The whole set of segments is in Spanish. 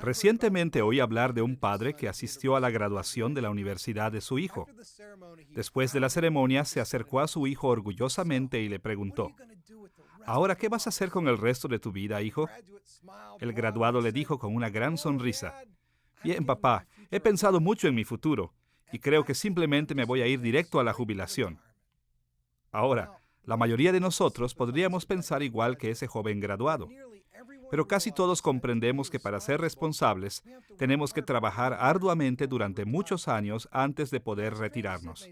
Recientemente oí hablar de un padre que asistió a la graduación de la universidad de su hijo. Después de la ceremonia, se acercó a su hijo orgullosamente y le preguntó: «¿Ahora qué vas a hacer con el resto de tu vida, hijo?». El graduado le dijo con una gran sonrisa: «Bien, papá, he pensado mucho en mi futuro y creo que simplemente me voy a ir directo a la jubilación». Ahora, la mayoría de nosotros podríamos pensar igual que ese joven graduado. Pero casi todos comprendemos que para ser responsables, tenemos que trabajar arduamente durante muchos años antes de poder retirarnos.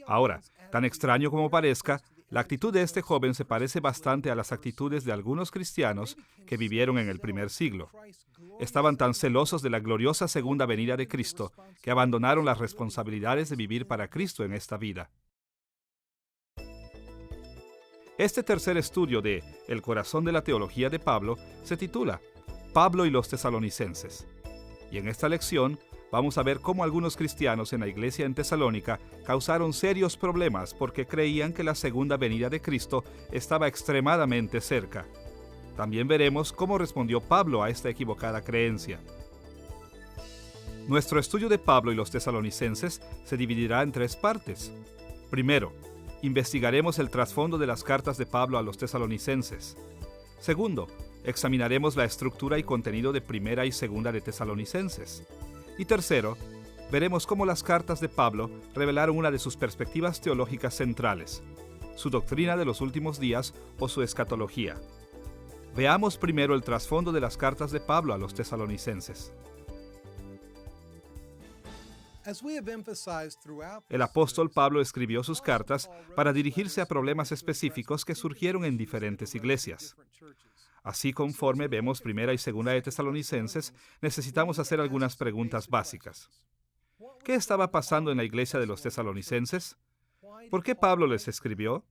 Ahora, tan extraño como parezca, la actitud de este joven se parece bastante a las actitudes de algunos cristianos que vivieron en el primer siglo. Estaban tan celosos de la gloriosa segunda venida de Cristo que abandonaron las responsabilidades de vivir para Cristo en esta vida. Este tercer estudio de El corazón de la teología de Pablo se titula Pablo y los tesalonicenses. Y en esta lección vamos a ver cómo algunos cristianos en la iglesia en Tesalónica causaron serios problemas porque creían que la segunda venida de Cristo estaba extremadamente cerca. También veremos cómo respondió Pablo a esta equivocada creencia. Nuestro estudio de Pablo y los tesalonicenses se dividirá en 3 partes. Primero, investigaremos el trasfondo de las cartas de Pablo a los tesalonicenses. Segundo, examinaremos la estructura y contenido de Primera y Segunda de Tesalonicenses. Y tercero, veremos cómo las cartas de Pablo revelaron una de sus perspectivas teológicas centrales, su doctrina de los últimos días o su escatología. Veamos primero el trasfondo de las cartas de Pablo a los tesalonicenses. El apóstol Pablo escribió sus cartas para dirigirse a problemas específicos que surgieron en diferentes iglesias. Así, conforme vemos Primera y Segunda de Tesalonicenses, necesitamos hacer algunas preguntas básicas. ¿Qué estaba pasando en la iglesia de los tesalonicenses? ¿Por qué Pablo les escribió?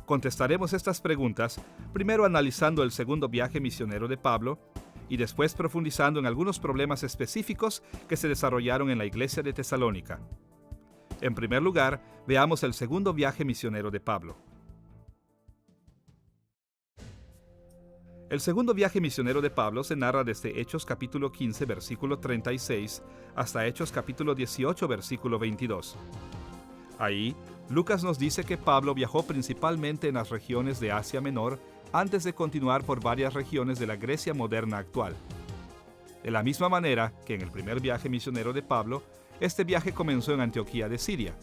Contestaremos estas preguntas, primero analizando el segundo viaje misionero de Pablo, y después profundizando en algunos problemas específicos que se desarrollaron en la iglesia de Tesalónica. En primer lugar, veamos el segundo viaje misionero de Pablo. El segundo viaje misionero de Pablo se narra desde Hechos capítulo 15, versículo 36, hasta Hechos capítulo 18, versículo 22. Ahí, Lucas nos dice que Pablo viajó principalmente en las regiones de Asia Menor, antes de continuar por varias regiones de la Grecia moderna actual. De la misma manera que en el primer viaje misionero de Pablo, este viaje comenzó en Antioquía de Siria,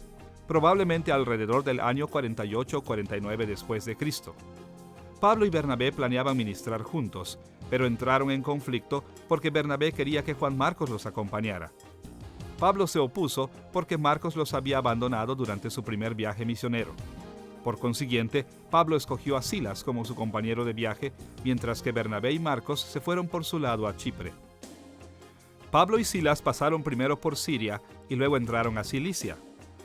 probablemente alrededor del año 48 o 49 después de Cristo. Pablo y Bernabé planeaban ministrar juntos, pero entraron en conflicto porque Bernabé quería que Juan Marcos los acompañara. Pablo se opuso porque Marcos los había abandonado durante su primer viaje misionero. Por consiguiente, Pablo escogió a Silas como su compañero de viaje, mientras que Bernabé y Marcos se fueron por su lado a Chipre. Pablo y Silas pasaron primero por Siria y luego entraron a Cilicia.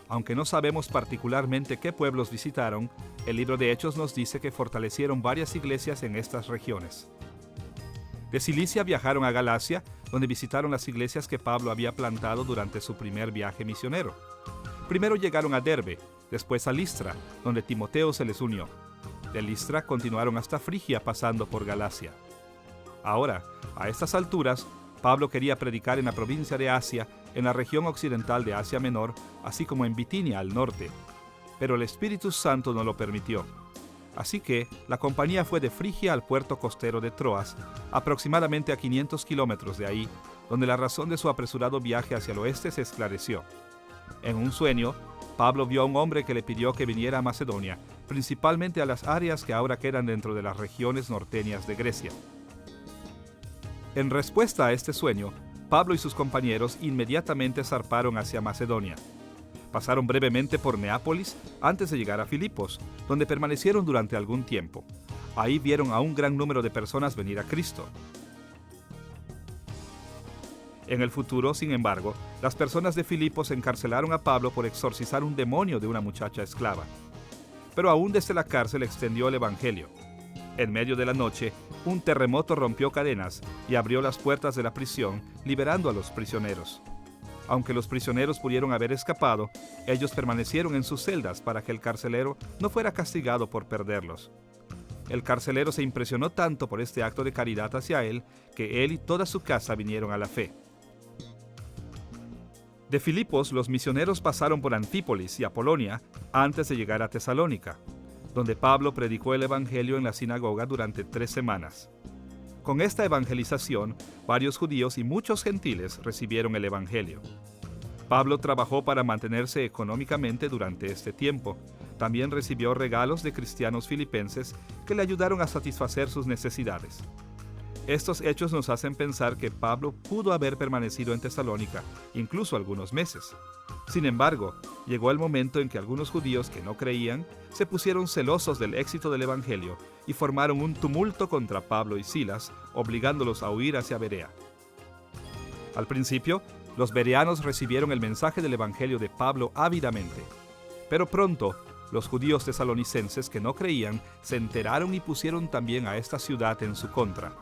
Aunque no sabemos particularmente qué pueblos visitaron, el libro de Hechos nos dice que fortalecieron varias iglesias en estas regiones. De Cilicia viajaron a Galacia, donde visitaron las iglesias que Pablo había plantado durante su primer viaje misionero. Primero llegaron a Derbe, después a Listra, donde Timoteo se les unió. De Listra continuaron hasta Frigia pasando por Galacia. Ahora, a estas alturas, Pablo quería predicar en la provincia de Asia, en la región occidental de Asia Menor, así como en Bitinia al norte. Pero el Espíritu Santo no lo permitió. Así que la compañía fue de Frigia al puerto costero de Troas, aproximadamente a 500 kilómetros de ahí, donde la razón de su apresurado viaje hacia el oeste se esclareció. En un sueño, Pablo vio a un hombre que le pidió que viniera a Macedonia, principalmente a las áreas que ahora quedan dentro de las regiones norteñas de Grecia. En respuesta a este sueño, Pablo y sus compañeros inmediatamente zarparon hacia Macedonia. Pasaron brevemente por Neápolis antes de llegar a Filipos, donde permanecieron durante algún tiempo. Ahí vieron a un gran número de personas venir a Cristo. En el futuro, sin embargo, las personas de Filipos encarcelaron a Pablo por exorcizar un demonio de una muchacha esclava. Pero aún desde la cárcel extendió el evangelio. En medio de la noche, un terremoto rompió cadenas y abrió las puertas de la prisión, liberando a los prisioneros. Aunque los prisioneros pudieron haber escapado, ellos permanecieron en sus celdas para que el carcelero no fuera castigado por perderlos. El carcelero se impresionó tanto por este acto de caridad hacia él, que él y toda su casa vinieron a la fe. De Filipos, los misioneros pasaron por Anfípolis y Apolonia antes de llegar a Tesalónica, donde Pablo predicó el Evangelio en la sinagoga durante 3 semanas. Con esta evangelización, varios judíos y muchos gentiles recibieron el Evangelio. Pablo trabajó para mantenerse económicamente durante este tiempo. También recibió regalos de cristianos filipenses que le ayudaron a satisfacer sus necesidades. Estos hechos nos hacen pensar que Pablo pudo haber permanecido en Tesalónica, incluso algunos meses. Sin embargo, llegó el momento en que algunos judíos que no creían se pusieron celosos del éxito del Evangelio y formaron un tumulto contra Pablo y Silas, obligándolos a huir hacia Berea. Al principio, los bereanos recibieron el mensaje del Evangelio de Pablo ávidamente, pero pronto, los judíos tesalonicenses que no creían se enteraron y pusieron también a esta ciudad en su contra.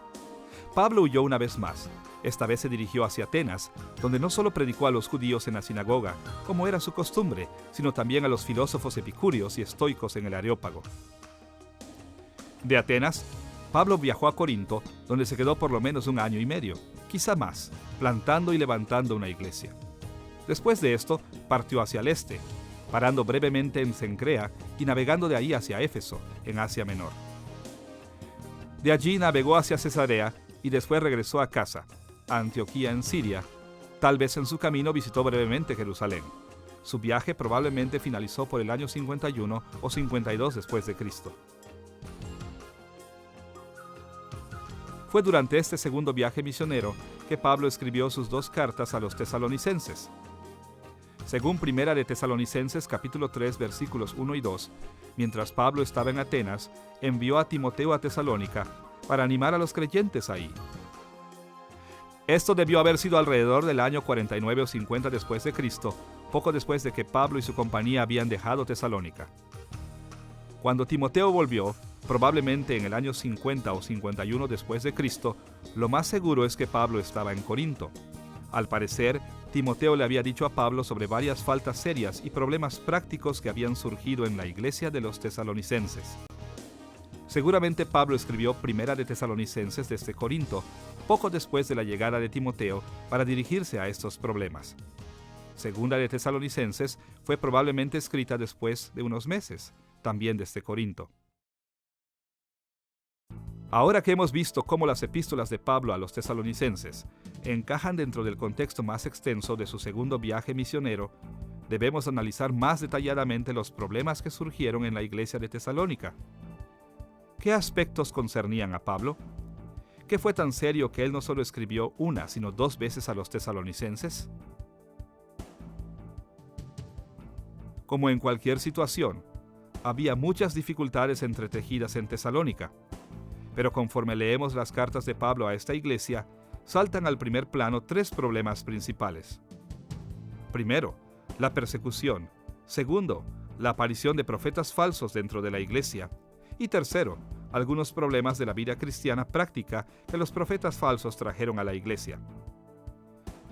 Pablo huyó una vez más. Esta vez se dirigió hacia Atenas, donde no solo predicó a los judíos en la sinagoga, como era su costumbre, sino también a los filósofos epicúreos y estoicos en el Areópago. De Atenas, Pablo viajó a Corinto, donde se quedó por lo menos 1 año y medio, quizá más, plantando y levantando una iglesia. Después de esto, partió hacia el este, parando brevemente en Cencrea y navegando de ahí hacia Éfeso, en Asia Menor. De allí navegó hacia Cesarea y después regresó a casa, a Antioquía en Siria. Tal vez en su camino visitó brevemente Jerusalén. Su viaje probablemente finalizó por el año 51 o 52 después de Cristo. Fue durante este segundo viaje misionero que Pablo escribió sus 2 cartas a los tesalonicenses. Según Primera de Tesalonicenses capítulo 3 versículos 1 y 2, mientras Pablo estaba en Atenas, envió a Timoteo a Tesalónica para animar a los creyentes ahí. Esto debió haber sido alrededor del año 49 o 50 después de Cristo, poco después de que Pablo y su compañía habían dejado Tesalónica. Cuando Timoteo volvió, probablemente en el año 50 o 51 después de Cristo, lo más seguro es que Pablo estaba en Corinto. Al parecer, Timoteo le había dicho a Pablo sobre varias faltas serias y problemas prácticos que habían surgido en la iglesia de los tesalonicenses. Seguramente Pablo escribió Primera de Tesalonicenses desde Corinto, poco después de la llegada de Timoteo, para dirigirse a estos problemas. Segunda de Tesalonicenses fue probablemente escrita después de unos meses, también desde Corinto. Ahora que hemos visto cómo las epístolas de Pablo a los tesalonicenses encajan dentro del contexto más extenso de su segundo viaje misionero, debemos analizar más detalladamente los problemas que surgieron en la iglesia de Tesalónica. ¿Qué aspectos concernían a Pablo? ¿Qué fue tan serio que él no solo escribió 1, sino 2 veces a los tesalonicenses? Como en cualquier situación, había muchas dificultades entretejidas en Tesalónica. Pero conforme leemos las cartas de Pablo a esta iglesia, saltan al primer plano 3 problemas principales. Primero, la persecución. Segundo, la aparición de profetas falsos dentro de la iglesia. Y tercero, algunos problemas de la vida cristiana práctica que los profetas falsos trajeron a la iglesia.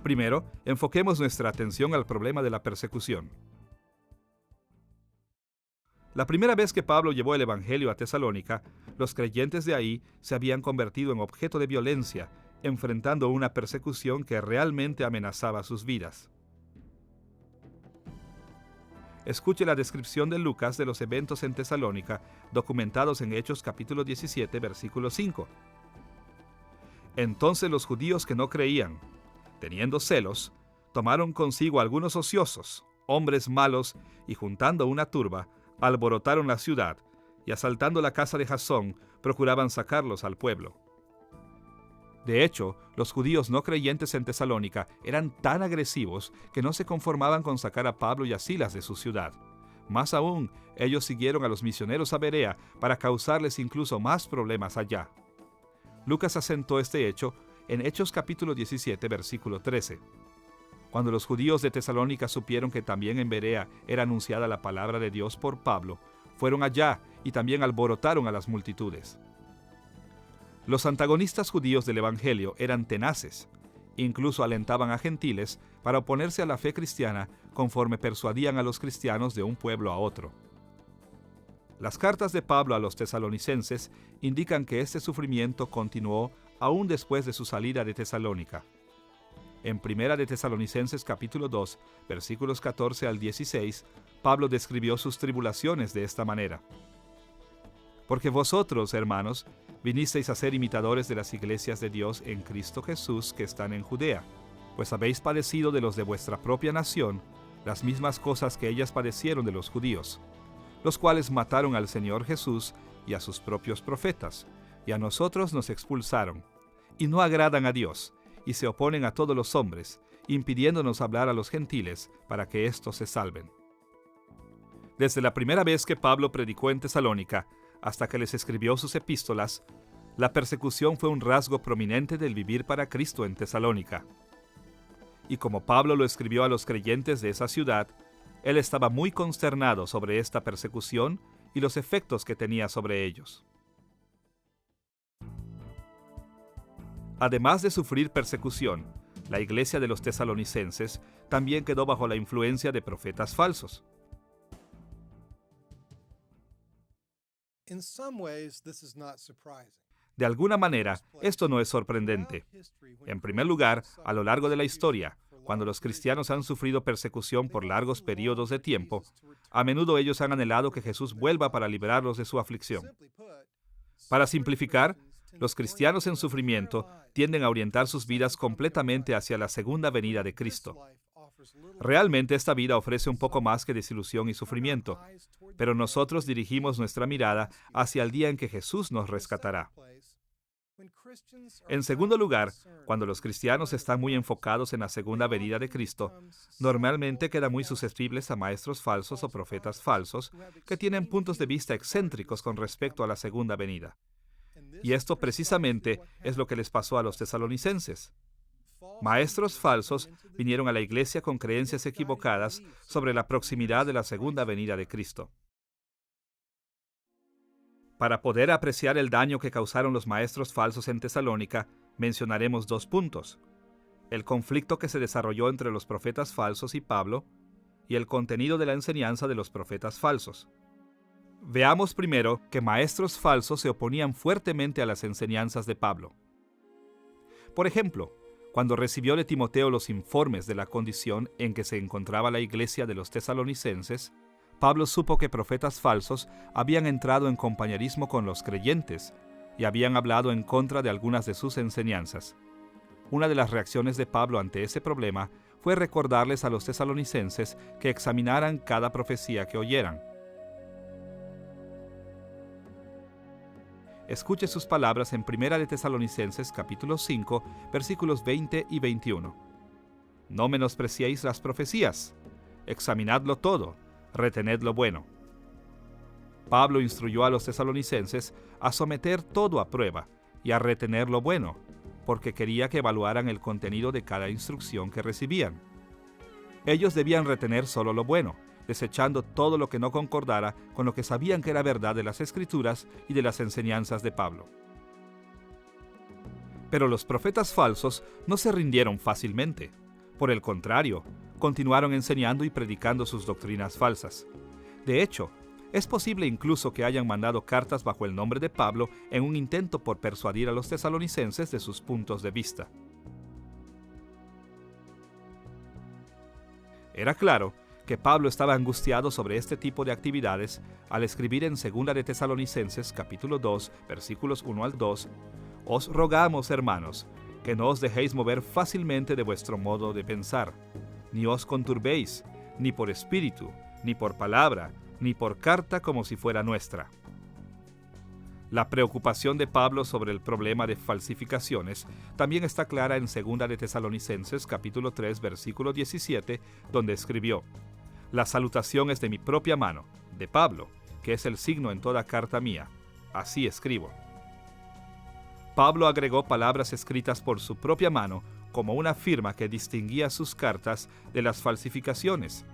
Primero, enfoquemos nuestra atención al problema de la persecución. La primera vez que Pablo llevó el Evangelio a Tesalónica, los creyentes de ahí se habían convertido en objeto de violencia, enfrentando una persecución que realmente amenazaba sus vidas. Escuche la descripción de Lucas de los eventos en Tesalónica, documentados en Hechos capítulo 17, versículo 5. Entonces los judíos que no creían, teniendo celos, tomaron consigo algunos ociosos, hombres malos, y juntando una turba, alborotaron la ciudad, y asaltando la casa de Jasón, procuraban sacarlos al pueblo. De hecho, los judíos no creyentes en Tesalónica eran tan agresivos que no se conformaban con sacar a Pablo y a Silas de su ciudad. Más aún, ellos siguieron a los misioneros a Berea para causarles incluso más problemas allá. Lucas asentó este hecho en Hechos capítulo 17, versículo 13. Cuando los judíos de Tesalónica supieron que también en Berea era anunciada la palabra de Dios por Pablo, fueron allá y también alborotaron a las multitudes. Los antagonistas judíos del Evangelio eran tenaces, incluso alentaban a gentiles para oponerse a la fe cristiana conforme persuadían a los cristianos de un pueblo a otro. Las cartas de Pablo a los tesalonicenses indican que este sufrimiento continuó aún después de su salida de Tesalónica. En Primera de Tesalonicenses capítulo 2, versículos 14 al 16, Pablo describió sus tribulaciones de esta manera. Porque vosotros, hermanos, vinisteis a ser imitadores de las iglesias de Dios en Cristo Jesús que están en Judea, pues habéis padecido de los de vuestra propia nación las mismas cosas que ellas padecieron de los judíos, los cuales mataron al Señor Jesús y a sus propios profetas, y a nosotros nos expulsaron, y no agradan a Dios, y se oponen a todos los hombres, impidiéndonos hablar a los gentiles para que éstos se salven. Desde la primera vez que Pablo predicó en Tesalónica hasta que les escribió sus epístolas, la persecución fue un rasgo prominente del vivir para Cristo en Tesalónica. Y como Pablo lo escribió a los creyentes de esa ciudad, él estaba muy consternado sobre esta persecución y los efectos que tenía sobre ellos. Además de sufrir persecución, la iglesia de los tesalonicenses también quedó bajo la influencia de profetas falsos. De alguna manera, esto no es sorprendente. En primer lugar, a lo largo de la historia, cuando los cristianos han sufrido persecución por largos periodos de tiempo, a menudo ellos han anhelado que Jesús vuelva para librarlos de su aflicción. Para simplificar, los cristianos en sufrimiento tienden a orientar sus vidas completamente hacia la segunda venida de Cristo. Realmente esta vida ofrece un poco más que desilusión y sufrimiento, pero nosotros dirigimos nuestra mirada hacia el día en que Jesús nos rescatará. En segundo lugar, cuando los cristianos están muy enfocados en la segunda venida de Cristo, normalmente quedan muy susceptibles a maestros falsos o profetas falsos que tienen puntos de vista excéntricos con respecto a la segunda venida. Y esto precisamente es lo que les pasó a los tesalonicenses. Maestros falsos vinieron a la iglesia con creencias equivocadas sobre la proximidad de la segunda venida de Cristo. Para poder apreciar el daño que causaron los maestros falsos en Tesalónica, mencionaremos dos puntos: el conflicto que se desarrolló entre los profetas falsos y Pablo, y el contenido de la enseñanza de los profetas falsos. Veamos primero que maestros falsos se oponían fuertemente a las enseñanzas de Pablo. Por ejemplo, cuando recibió de Timoteo los informes de la condición en que se encontraba la iglesia de los tesalonicenses, Pablo supo que profetas falsos habían entrado en compañerismo con los creyentes y habían hablado en contra de algunas de sus enseñanzas. Una de las reacciones de Pablo ante ese problema fue recordarles a los tesalonicenses que examinaran cada profecía que oyeran. Escuche sus palabras en Primera de Tesalonicenses capítulo 5, versículos 20 y 21. No menospreciéis las profecías, examinadlo todo, retened lo bueno. Pablo instruyó a los tesalonicenses a someter todo a prueba y a retener lo bueno, porque quería que evaluaran el contenido de cada instrucción que recibían. Ellos debían retener solo lo bueno, desechando todo lo que no concordara con lo que sabían que era verdad de las Escrituras y de las enseñanzas de Pablo. Pero los profetas falsos no se rindieron fácilmente. Por el contrario, continuaron enseñando y predicando sus doctrinas falsas. De hecho, es posible incluso que hayan mandado cartas bajo el nombre de Pablo en un intento por persuadir a los tesalonicenses de sus puntos de vista. Era claro que Pablo estaba angustiado sobre este tipo de actividades al escribir en 2 de Tesalonicenses capítulo 2, versículos 1 al 2, «Os rogamos, hermanos, que no os dejéis mover fácilmente de vuestro modo de pensar, ni os conturbéis, ni por espíritu, ni por palabra, ni por carta como si fuera nuestra». La preocupación de Pablo sobre el problema de falsificaciones también está clara en 2 de Tesalonicenses capítulo 3, versículo 17, donde escribió: «La salutación es de mi propia mano, de Pablo, que es el signo en toda carta mía. Así escribo». Pablo agregó palabras escritas por su propia mano como una firma que distinguía sus cartas de las falsificaciones,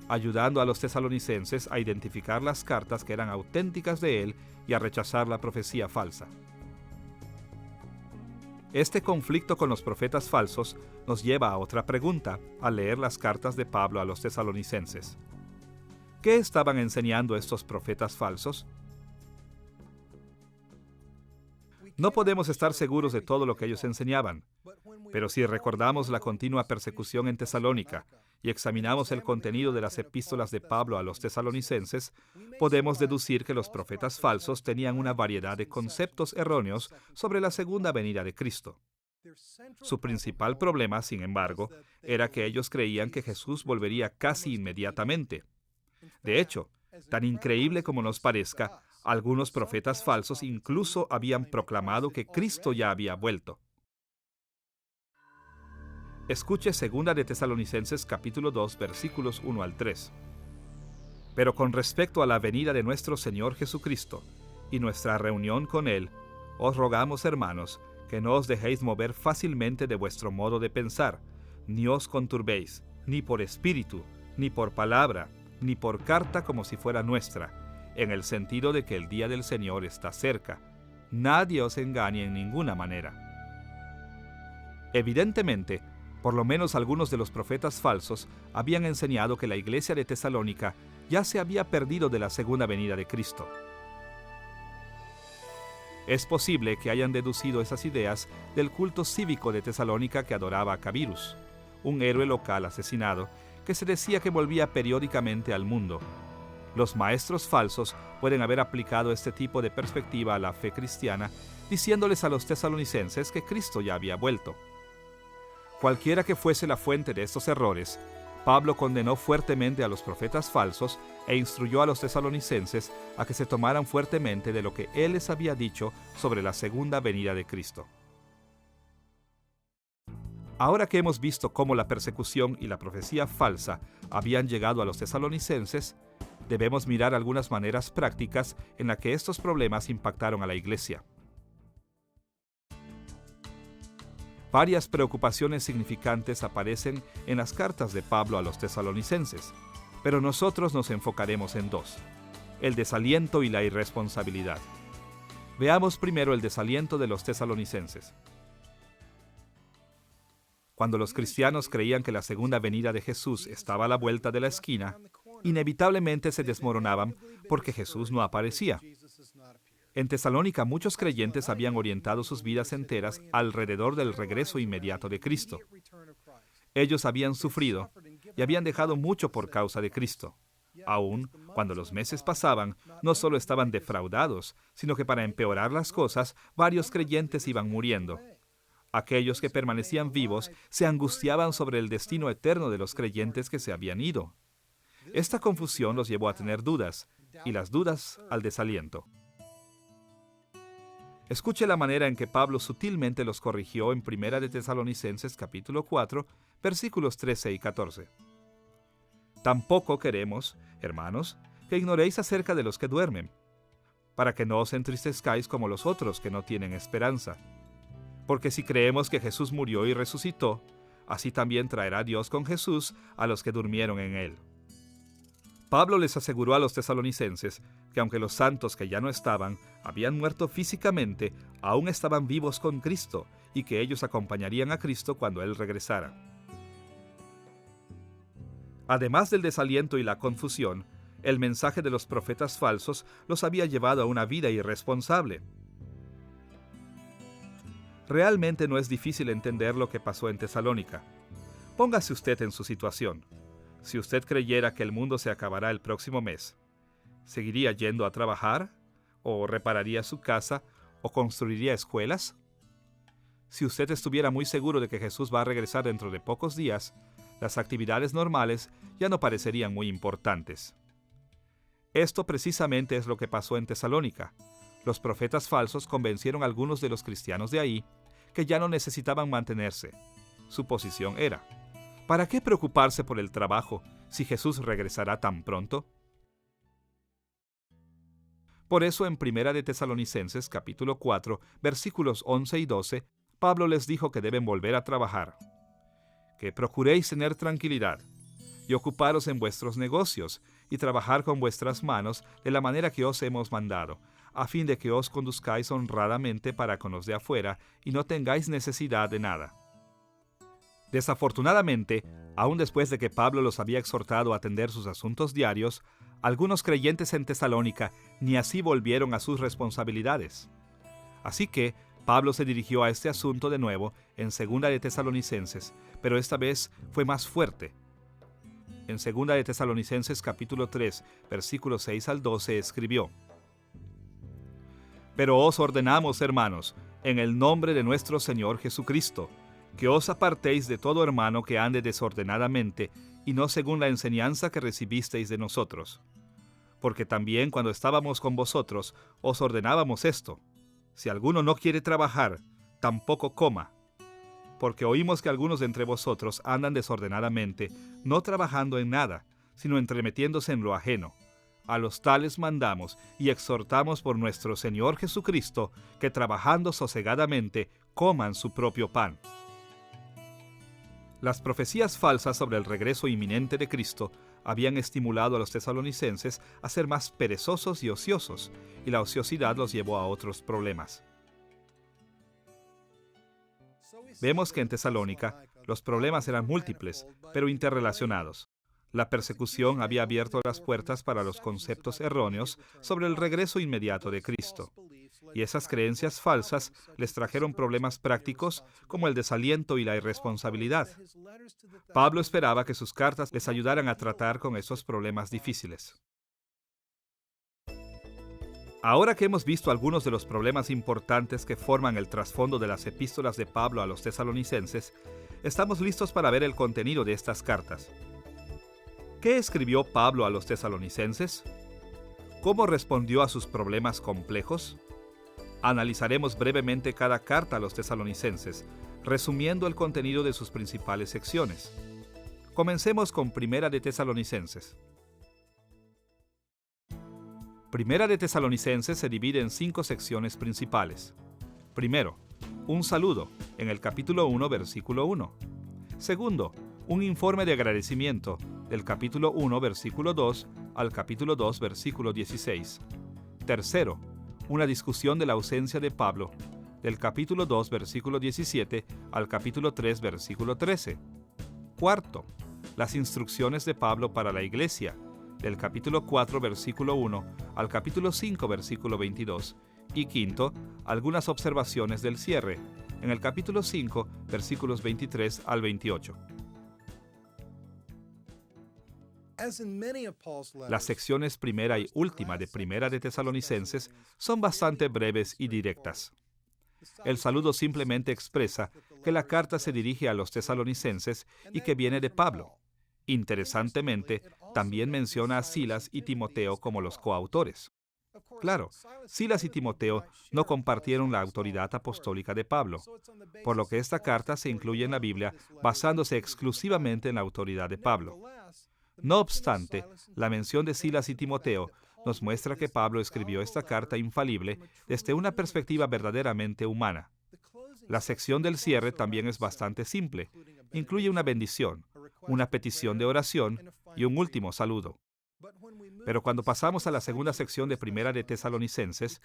ayudando a los tesalonicenses a identificar las cartas que eran auténticas de él y a rechazar la profecía falsa. Este conflicto con los profetas falsos nos lleva a otra pregunta al leer las cartas de Pablo a los tesalonicenses. ¿Qué estaban enseñando estos profetas falsos? No podemos estar seguros de todo lo que ellos enseñaban, pero si recordamos la continua persecución en Tesalónica y examinamos el contenido de las epístolas de Pablo a los tesalonicenses, podemos deducir que los profetas falsos tenían una variedad de conceptos erróneos sobre la segunda venida de Cristo. Su principal problema, sin embargo, era que ellos creían que Jesús volvería casi inmediatamente. De hecho, tan increíble como nos parezca, algunos profetas falsos incluso habían proclamado que Cristo ya había vuelto. Escuche 2 de Tesalonicenses capítulo 2, versículos 1 al 3. Pero con respecto a la venida de nuestro Señor Jesucristo y nuestra reunión con Él, os rogamos, hermanos, que no os dejéis mover fácilmente de vuestro modo de pensar, ni os conturbéis, ni por espíritu, ni por palabra, ni por carta como si fuera nuestra, en el sentido de que el día del Señor está cerca. Nadie os engañe en ninguna manera. Evidentemente, por lo menos algunos de los profetas falsos habían enseñado que la iglesia de Tesalónica ya se había perdido de la segunda venida de Cristo. Es posible que hayan deducido esas ideas del culto cívico de Tesalónica que adoraba a Cabirus, un héroe local asesinado que se decía que volvía periódicamente al mundo. Los maestros falsos pueden haber aplicado este tipo de perspectiva a la fe cristiana, diciéndoles a los tesalonicenses que Cristo ya había vuelto. Cualquiera que fuese la fuente de estos errores, Pablo condenó fuertemente a los profetas falsos e instruyó a los tesalonicenses a que se tomaran fuertemente de lo que él les había dicho sobre la segunda venida de Cristo. Ahora que hemos visto cómo la persecución y la profecía falsa habían llegado a los tesalonicenses, debemos mirar algunas maneras prácticas en las que estos problemas impactaron a la iglesia. Varias preocupaciones significantes aparecen en las cartas de Pablo a los tesalonicenses, pero nosotros nos enfocaremos en dos: el desaliento y la irresponsabilidad. Veamos primero el desaliento de los tesalonicenses. Cuando los cristianos creían que la segunda venida de Jesús estaba a la vuelta de la esquina, inevitablemente se desmoronaban porque Jesús no aparecía. En Tesalónica muchos creyentes habían orientado sus vidas enteras alrededor del regreso inmediato de Cristo. Ellos habían sufrido y habían dejado mucho por causa de Cristo. Aún cuando los meses pasaban, no solo estaban defraudados, sino que para empeorar las cosas, varios creyentes iban muriendo. Aquellos que permanecían vivos se angustiaban sobre el destino eterno de los creyentes que se habían ido. Esta confusión los llevó a tener dudas, y las dudas al desaliento. Escuche la manera en que Pablo sutilmente los corrigió en 1 de Tesalonicenses capítulo 4, versículos 13 y 14. Tampoco queremos, hermanos, que ignoréis acerca de los que duermen, para que no os entristezcáis como los otros que no tienen esperanza. Porque si creemos que Jesús murió y resucitó, así también traerá Dios con Jesús a los que durmieron en él. Pablo les aseguró a los tesalonicenses que aunque los santos que ya no estaban habían muerto físicamente, aún estaban vivos con Cristo y que ellos acompañarían a Cristo cuando Él regresara. Además del desaliento y la confusión, el mensaje de los profetas falsos los había llevado a una vida irresponsable. Realmente no es difícil entender lo que pasó en Tesalónica. Póngase usted en su situación. Si usted creyera que el mundo se acabará el próximo mes, ¿seguiría yendo a trabajar? ¿O repararía su casa? ¿O construiría escuelas? Si usted estuviera muy seguro de que Jesús va a regresar dentro de pocos días, las actividades normales ya no parecerían muy importantes. Esto precisamente es lo que pasó en Tesalónica. Los profetas falsos convencieron a algunos de los cristianos de ahí que ya no necesitaban mantenerse. Su posición era: ¿para qué preocuparse por el trabajo si Jesús regresará tan pronto? Por eso en 1 de Tesalonicenses capítulo 4, versículos 11 y 12, Pablo les dijo que deben volver a trabajar, que procuréis tener tranquilidad y ocuparos en vuestros negocios y trabajar con vuestras manos de la manera que os hemos mandado, a fin de que os conduzcáis honradamente para con los de afuera y no tengáis necesidad de nada. Desafortunadamente, aún después de que Pablo los había exhortado a atender sus asuntos diarios, algunos creyentes en Tesalónica ni así volvieron a sus responsabilidades. Así que Pablo se dirigió a este asunto de nuevo en 2 de Tesalonicenses, pero esta vez fue más fuerte. En 2 de Tesalonicenses capítulo 3, versículos 6 al 12 escribió: Pero os ordenamos, hermanos, en el nombre de nuestro Señor Jesucristo, que os apartéis de todo hermano que ande desordenadamente, y no según la enseñanza que recibisteis de nosotros. Porque también cuando estábamos con vosotros, os ordenábamos esto: si alguno no quiere trabajar, tampoco coma. Porque oímos que algunos de entre vosotros andan desordenadamente, no trabajando en nada, sino entremetiéndose en lo ajeno. A los tales mandamos y exhortamos por nuestro Señor Jesucristo, que trabajando sosegadamente, coman su propio pan. Las profecías falsas sobre el regreso inminente de Cristo habían estimulado a los tesalonicenses a ser más perezosos y ociosos, y la ociosidad los llevó a otros problemas. Vemos que en Tesalónica los problemas eran múltiples, pero interrelacionados. La persecución había abierto las puertas para los conceptos erróneos sobre el regreso inmediato de Cristo. Y esas creencias falsas les trajeron problemas prácticos como el desaliento y la irresponsabilidad. Pablo esperaba que sus cartas les ayudaran a tratar con esos problemas difíciles. Ahora que hemos visto algunos de los problemas importantes que forman el trasfondo de las epístolas de Pablo a los tesalonicenses, estamos listos para ver el contenido de estas cartas. ¿Qué escribió Pablo a los tesalonicenses? ¿Cómo respondió a sus problemas complejos? Analizaremos brevemente cada carta a los tesalonicenses, resumiendo el contenido de sus principales secciones. Comencemos con Primera de Tesalonicenses. Primera de Tesalonicenses se divide en 5 secciones principales. Primero, un saludo, en el capítulo 1, versículo 1. Segundo, un informe de agradecimiento, del capítulo 1, versículo 2, al capítulo 2, versículo 16. Tercero, una discusión de la ausencia de Pablo, del capítulo 2, versículo 17, al capítulo 3, versículo 13. Cuarto, las instrucciones de Pablo para la iglesia, del capítulo 4, versículo 1, al capítulo 5, versículo 22. Y quinto, algunas observaciones del cierre, en el capítulo 5, versículos 23 al 28. Las secciones primera y última de Primera de Tesalonicenses son bastante breves y directas. El saludo simplemente expresa que la carta se dirige a los tesalonicenses y que viene de Pablo. Interesantemente, también menciona a Silas y Timoteo como los coautores. Claro, Silas y Timoteo no compartieron la autoridad apostólica de Pablo, por lo que esta carta se incluye en la Biblia basándose exclusivamente en la autoridad de Pablo. No obstante, la mención de Silas y Timoteo nos muestra que Pablo escribió esta carta infalible desde una perspectiva verdaderamente humana. La sección del cierre también es bastante simple. Incluye una bendición, una petición de oración y un último saludo. Pero cuando pasamos a la segunda sección de Primera de Tesalonicenses,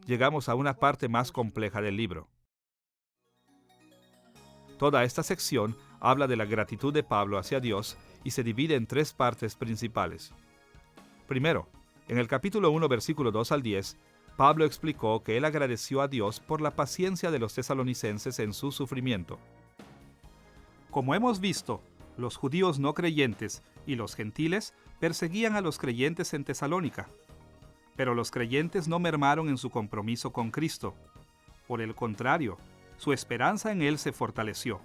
llegamos a una parte más compleja del libro. Toda esta sección habla de la gratitud de Pablo hacia Dios y se divide en 3 partes principales. Primero, en el capítulo 1, versículo 2 al 10, Pablo explicó que él agradeció a Dios por la paciencia de los tesalonicenses en su sufrimiento. Como hemos visto, los judíos no creyentes y los gentiles perseguían a los creyentes en Tesalónica, pero los creyentes no mermaron en su compromiso con Cristo. Por el contrario, su esperanza en Él se fortaleció.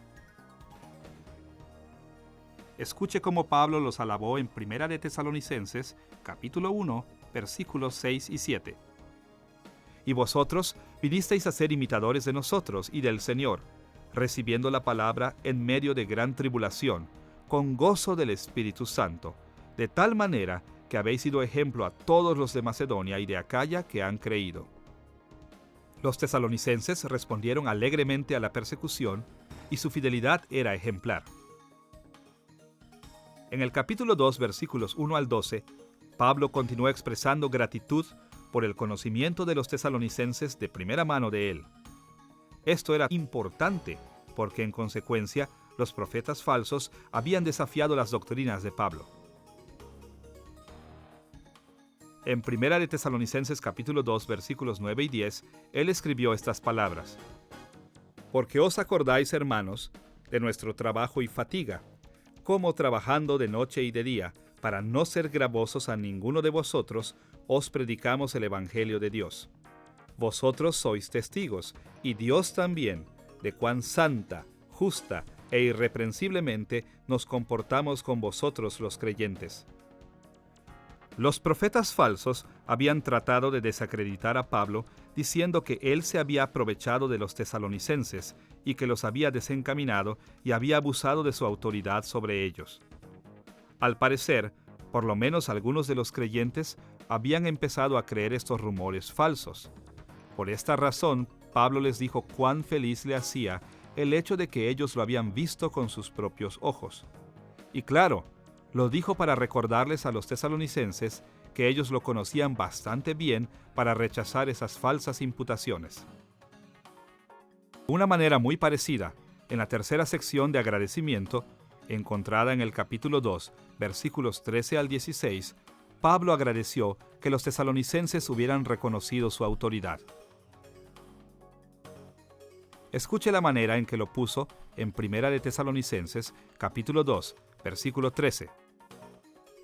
Escuche cómo Pablo los alabó en Primera de Tesalonicenses, capítulo 1, versículos 6 y 7. Y vosotros vinisteis a ser imitadores de nosotros y del Señor, recibiendo la palabra en medio de gran tribulación, con gozo del Espíritu Santo, de tal manera que habéis sido ejemplo a todos los de Macedonia y de Acaya que han creído. Los tesalonicenses respondieron alegremente a la persecución y su fidelidad era ejemplar. En el capítulo 2, versículos 1 al 12, Pablo continuó expresando gratitud por el conocimiento de los tesalonicenses de primera mano de él. Esto era importante porque, en consecuencia, los profetas falsos habían desafiado las doctrinas de Pablo. En Primera de Tesalonicenses capítulo 2 versículos 9 y 10, él escribió estas palabras: Porque os acordáis, hermanos, de nuestro trabajo y fatiga, como trabajando de noche y de día, para no ser gravosos a ninguno de vosotros, os predicamos el Evangelio de Dios. Vosotros sois testigos, y Dios también, de cuán santa, justa e irreprensiblemente nos comportamos con vosotros los creyentes. Los profetas falsos habían tratado de desacreditar a Pablo diciendo que él se había aprovechado de los tesalonicenses y que los había desencaminado y había abusado de su autoridad sobre ellos. Al parecer, por lo menos algunos de los creyentes habían empezado a creer estos rumores falsos. Por esta razón, Pablo les dijo cuán feliz le hacía el hecho de que ellos lo habían visto con sus propios ojos. Y claro, lo dijo para recordarles a los tesalonicenses que ellos lo conocían bastante bien para rechazar esas falsas imputaciones. De una manera muy parecida, en la tercera sección de agradecimiento, encontrada en el capítulo 2, versículos 13 al 16, Pablo agradeció que los tesalonicenses hubieran reconocido su autoridad. Escuche la manera en que lo puso en Primera de Tesalonicenses, capítulo 2, versículo 13.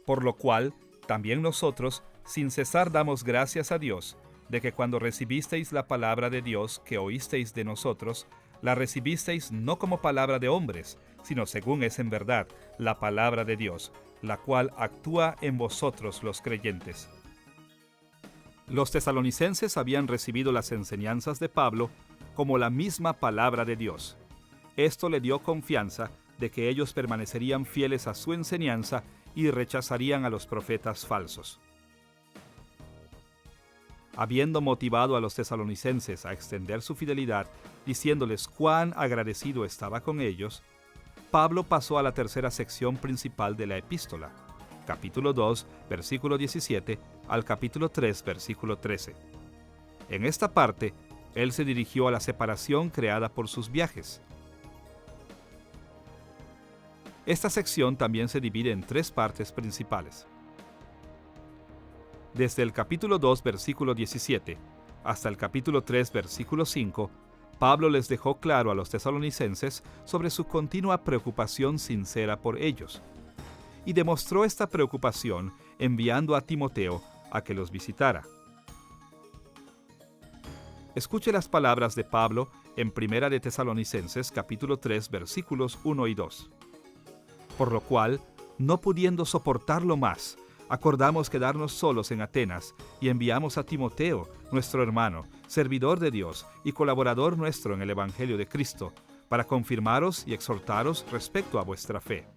Por lo cual, también nosotros, sin cesar damos gracias a Dios, de que cuando recibisteis la palabra de Dios que oísteis de nosotros, la recibisteis no como palabra de hombres, sino según es en verdad, la palabra de Dios, la cual actúa en vosotros los creyentes. Los tesalonicenses habían recibido las enseñanzas de Pablo como la misma palabra de Dios. Esto le dio confianza de que ellos permanecerían fieles a su enseñanza y rechazarían a los profetas falsos. Habiendo motivado a los tesalonicenses a extender su fidelidad, diciéndoles cuán agradecido estaba con ellos, Pablo pasó a la tercera sección principal de la epístola, capítulo 2, versículo 17, al capítulo 3, versículo 13. En esta parte, él se dirigió a la separación creada por sus viajes. Esta sección también se divide en tres partes principales. Desde el capítulo 2, versículo 17, hasta el capítulo 3, versículo 5, Pablo les dejó claro a los tesalonicenses sobre su continua preocupación sincera por ellos, y demostró esta preocupación enviando a Timoteo a que los visitara. Escuche las palabras de Pablo en Primera de Tesalonicenses, capítulo 3, versículos 1 y 2. Por lo cual, no pudiendo soportarlo más, acordamos quedarnos solos en Atenas y enviamos a Timoteo, nuestro hermano, servidor de Dios y colaborador nuestro en el Evangelio de Cristo, para confirmaros y exhortaros respecto a vuestra fe.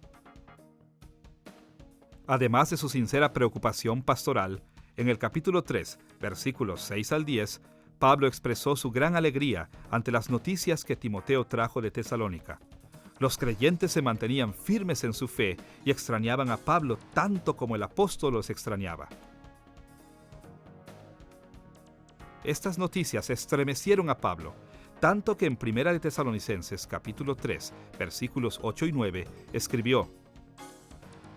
Además de su sincera preocupación pastoral, en el capítulo 3, versículos 6 al 10, Pablo expresó su gran alegría ante las noticias que Timoteo trajo de Tesalónica. Los creyentes se mantenían firmes en su fe y extrañaban a Pablo tanto como el apóstol los extrañaba. Estas noticias estremecieron a Pablo, tanto que en Primera de Tesalonicenses, capítulo 3, versículos 8 y 9, escribió: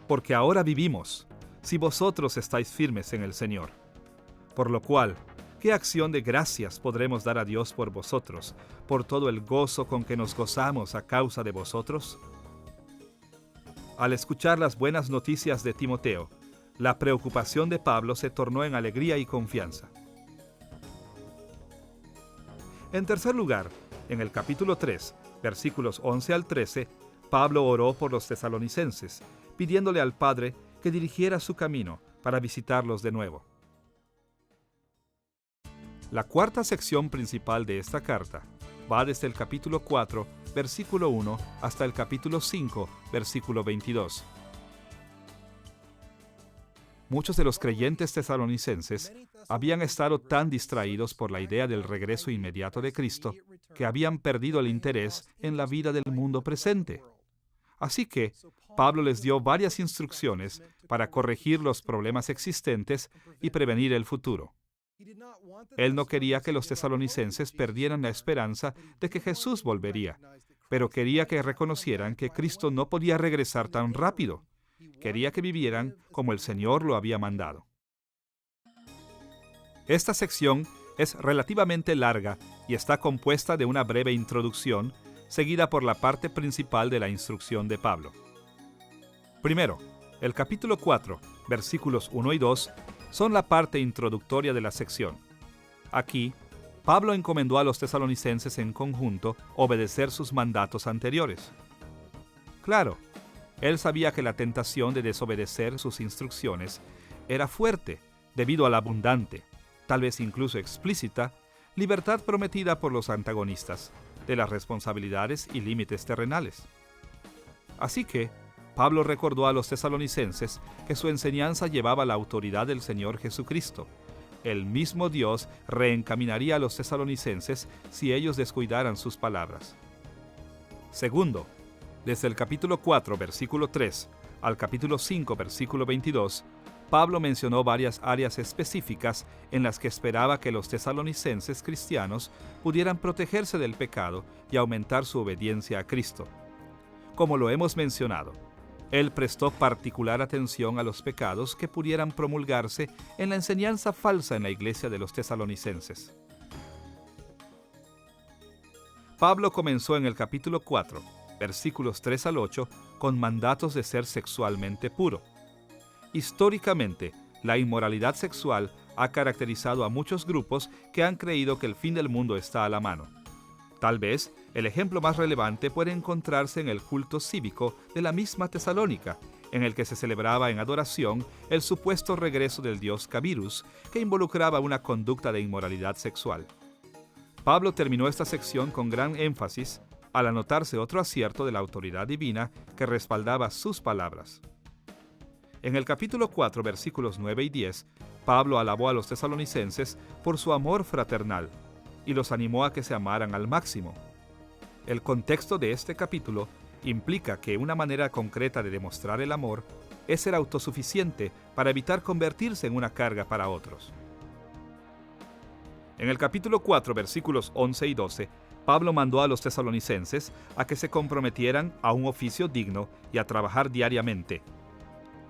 Porque ahora vivimos, si vosotros estáis firmes en el Señor. Por lo cual, ¿qué acción de gracias podremos dar a Dios por vosotros, por todo el gozo con que nos gozamos a causa de vosotros? Al escuchar las buenas noticias de Timoteo, la preocupación de Pablo se tornó en alegría y confianza. En tercer lugar, en el capítulo 3, versículos 11 al 13, Pablo oró por los tesalonicenses, pidiéndole al Padre que dirigiera su camino para visitarlos de nuevo. La cuarta sección principal de esta carta va desde el capítulo 4, versículo 1, hasta el capítulo 5, versículo 22. Muchos de los creyentes tesalonicenses habían estado tan distraídos por la idea del regreso inmediato de Cristo que habían perdido el interés en la vida del mundo presente. Así que Pablo les dio varias instrucciones para corregir los problemas existentes y prevenir el futuro. Él no quería que los tesalonicenses perdieran la esperanza de que Jesús volvería, pero quería que reconocieran que Cristo no podía regresar tan rápido. Quería que vivieran como el Señor lo había mandado. Esta sección es relativamente larga y está compuesta de una breve introducción, seguida por la parte principal de la instrucción de Pablo. Primero, el capítulo 4, versículos 1 y 2, son la parte introductoria de la sección. Aquí, Pablo encomendó a los tesalonicenses en conjunto obedecer sus mandatos anteriores. Claro, él sabía que la tentación de desobedecer sus instrucciones era fuerte debido a la abundante, tal vez incluso explícita, libertad prometida por los antagonistas de las responsabilidades y límites terrenales. Así que, Pablo recordó a los tesalonicenses que su enseñanza llevaba la autoridad del Señor Jesucristo. El mismo Dios reencaminaría a los tesalonicenses si ellos descuidaran sus palabras. Segundo, desde el capítulo 4, versículo 3, al capítulo 5, versículo 22, Pablo mencionó varias áreas específicas en las que esperaba que los tesalonicenses cristianos pudieran protegerse del pecado y aumentar su obediencia a Cristo. Como lo hemos mencionado, él prestó particular atención a los pecados que pudieran promulgarse en la enseñanza falsa en la iglesia de los tesalonicenses. Pablo comenzó en el capítulo 4, versículos 3 al 8, con mandatos de ser sexualmente puro. Históricamente, la inmoralidad sexual ha caracterizado a muchos grupos que han creído que el fin del mundo está a la mano. Tal vez el ejemplo más relevante puede encontrarse en el culto cívico de la misma Tesalónica, en el que se celebraba en adoración el supuesto regreso del dios Cabirus, que involucraba una conducta de inmoralidad sexual. Pablo terminó esta sección con gran énfasis al anotarse otro acierto de la autoridad divina que respaldaba sus palabras. En el capítulo 4, versículos 9 y 10, Pablo alabó a los tesalonicenses por su amor fraternal y los animó a que se amaran al máximo. El contexto de este capítulo implica que una manera concreta de demostrar el amor es ser autosuficiente para evitar convertirse en una carga para otros. En el capítulo 4, versículos 11 y 12, Pablo mandó a los tesalonicenses a que se comprometieran a un oficio digno y a trabajar diariamente.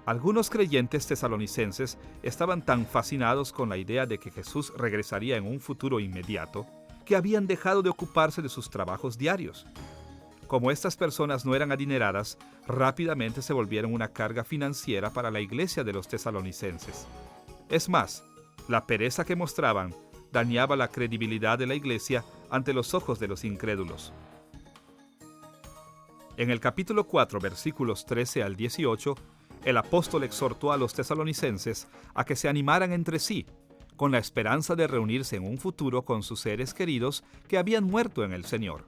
Algunos creyentes tesalonicenses estaban tan fascinados con la idea de que Jesús regresaría en un futuro inmediato que habían dejado de ocuparse de sus trabajos diarios. Como estas personas no eran adineradas, rápidamente se volvieron una carga financiera para la iglesia de los tesalonicenses. Es más, la pereza que mostraban dañaba la credibilidad de la iglesia ante los ojos de los incrédulos. En el capítulo 4, versículos 13 al 18, el apóstol exhortó a los tesalonicenses a que se animaran entre sí, con la esperanza de reunirse en un futuro con sus seres queridos que habían muerto en el Señor.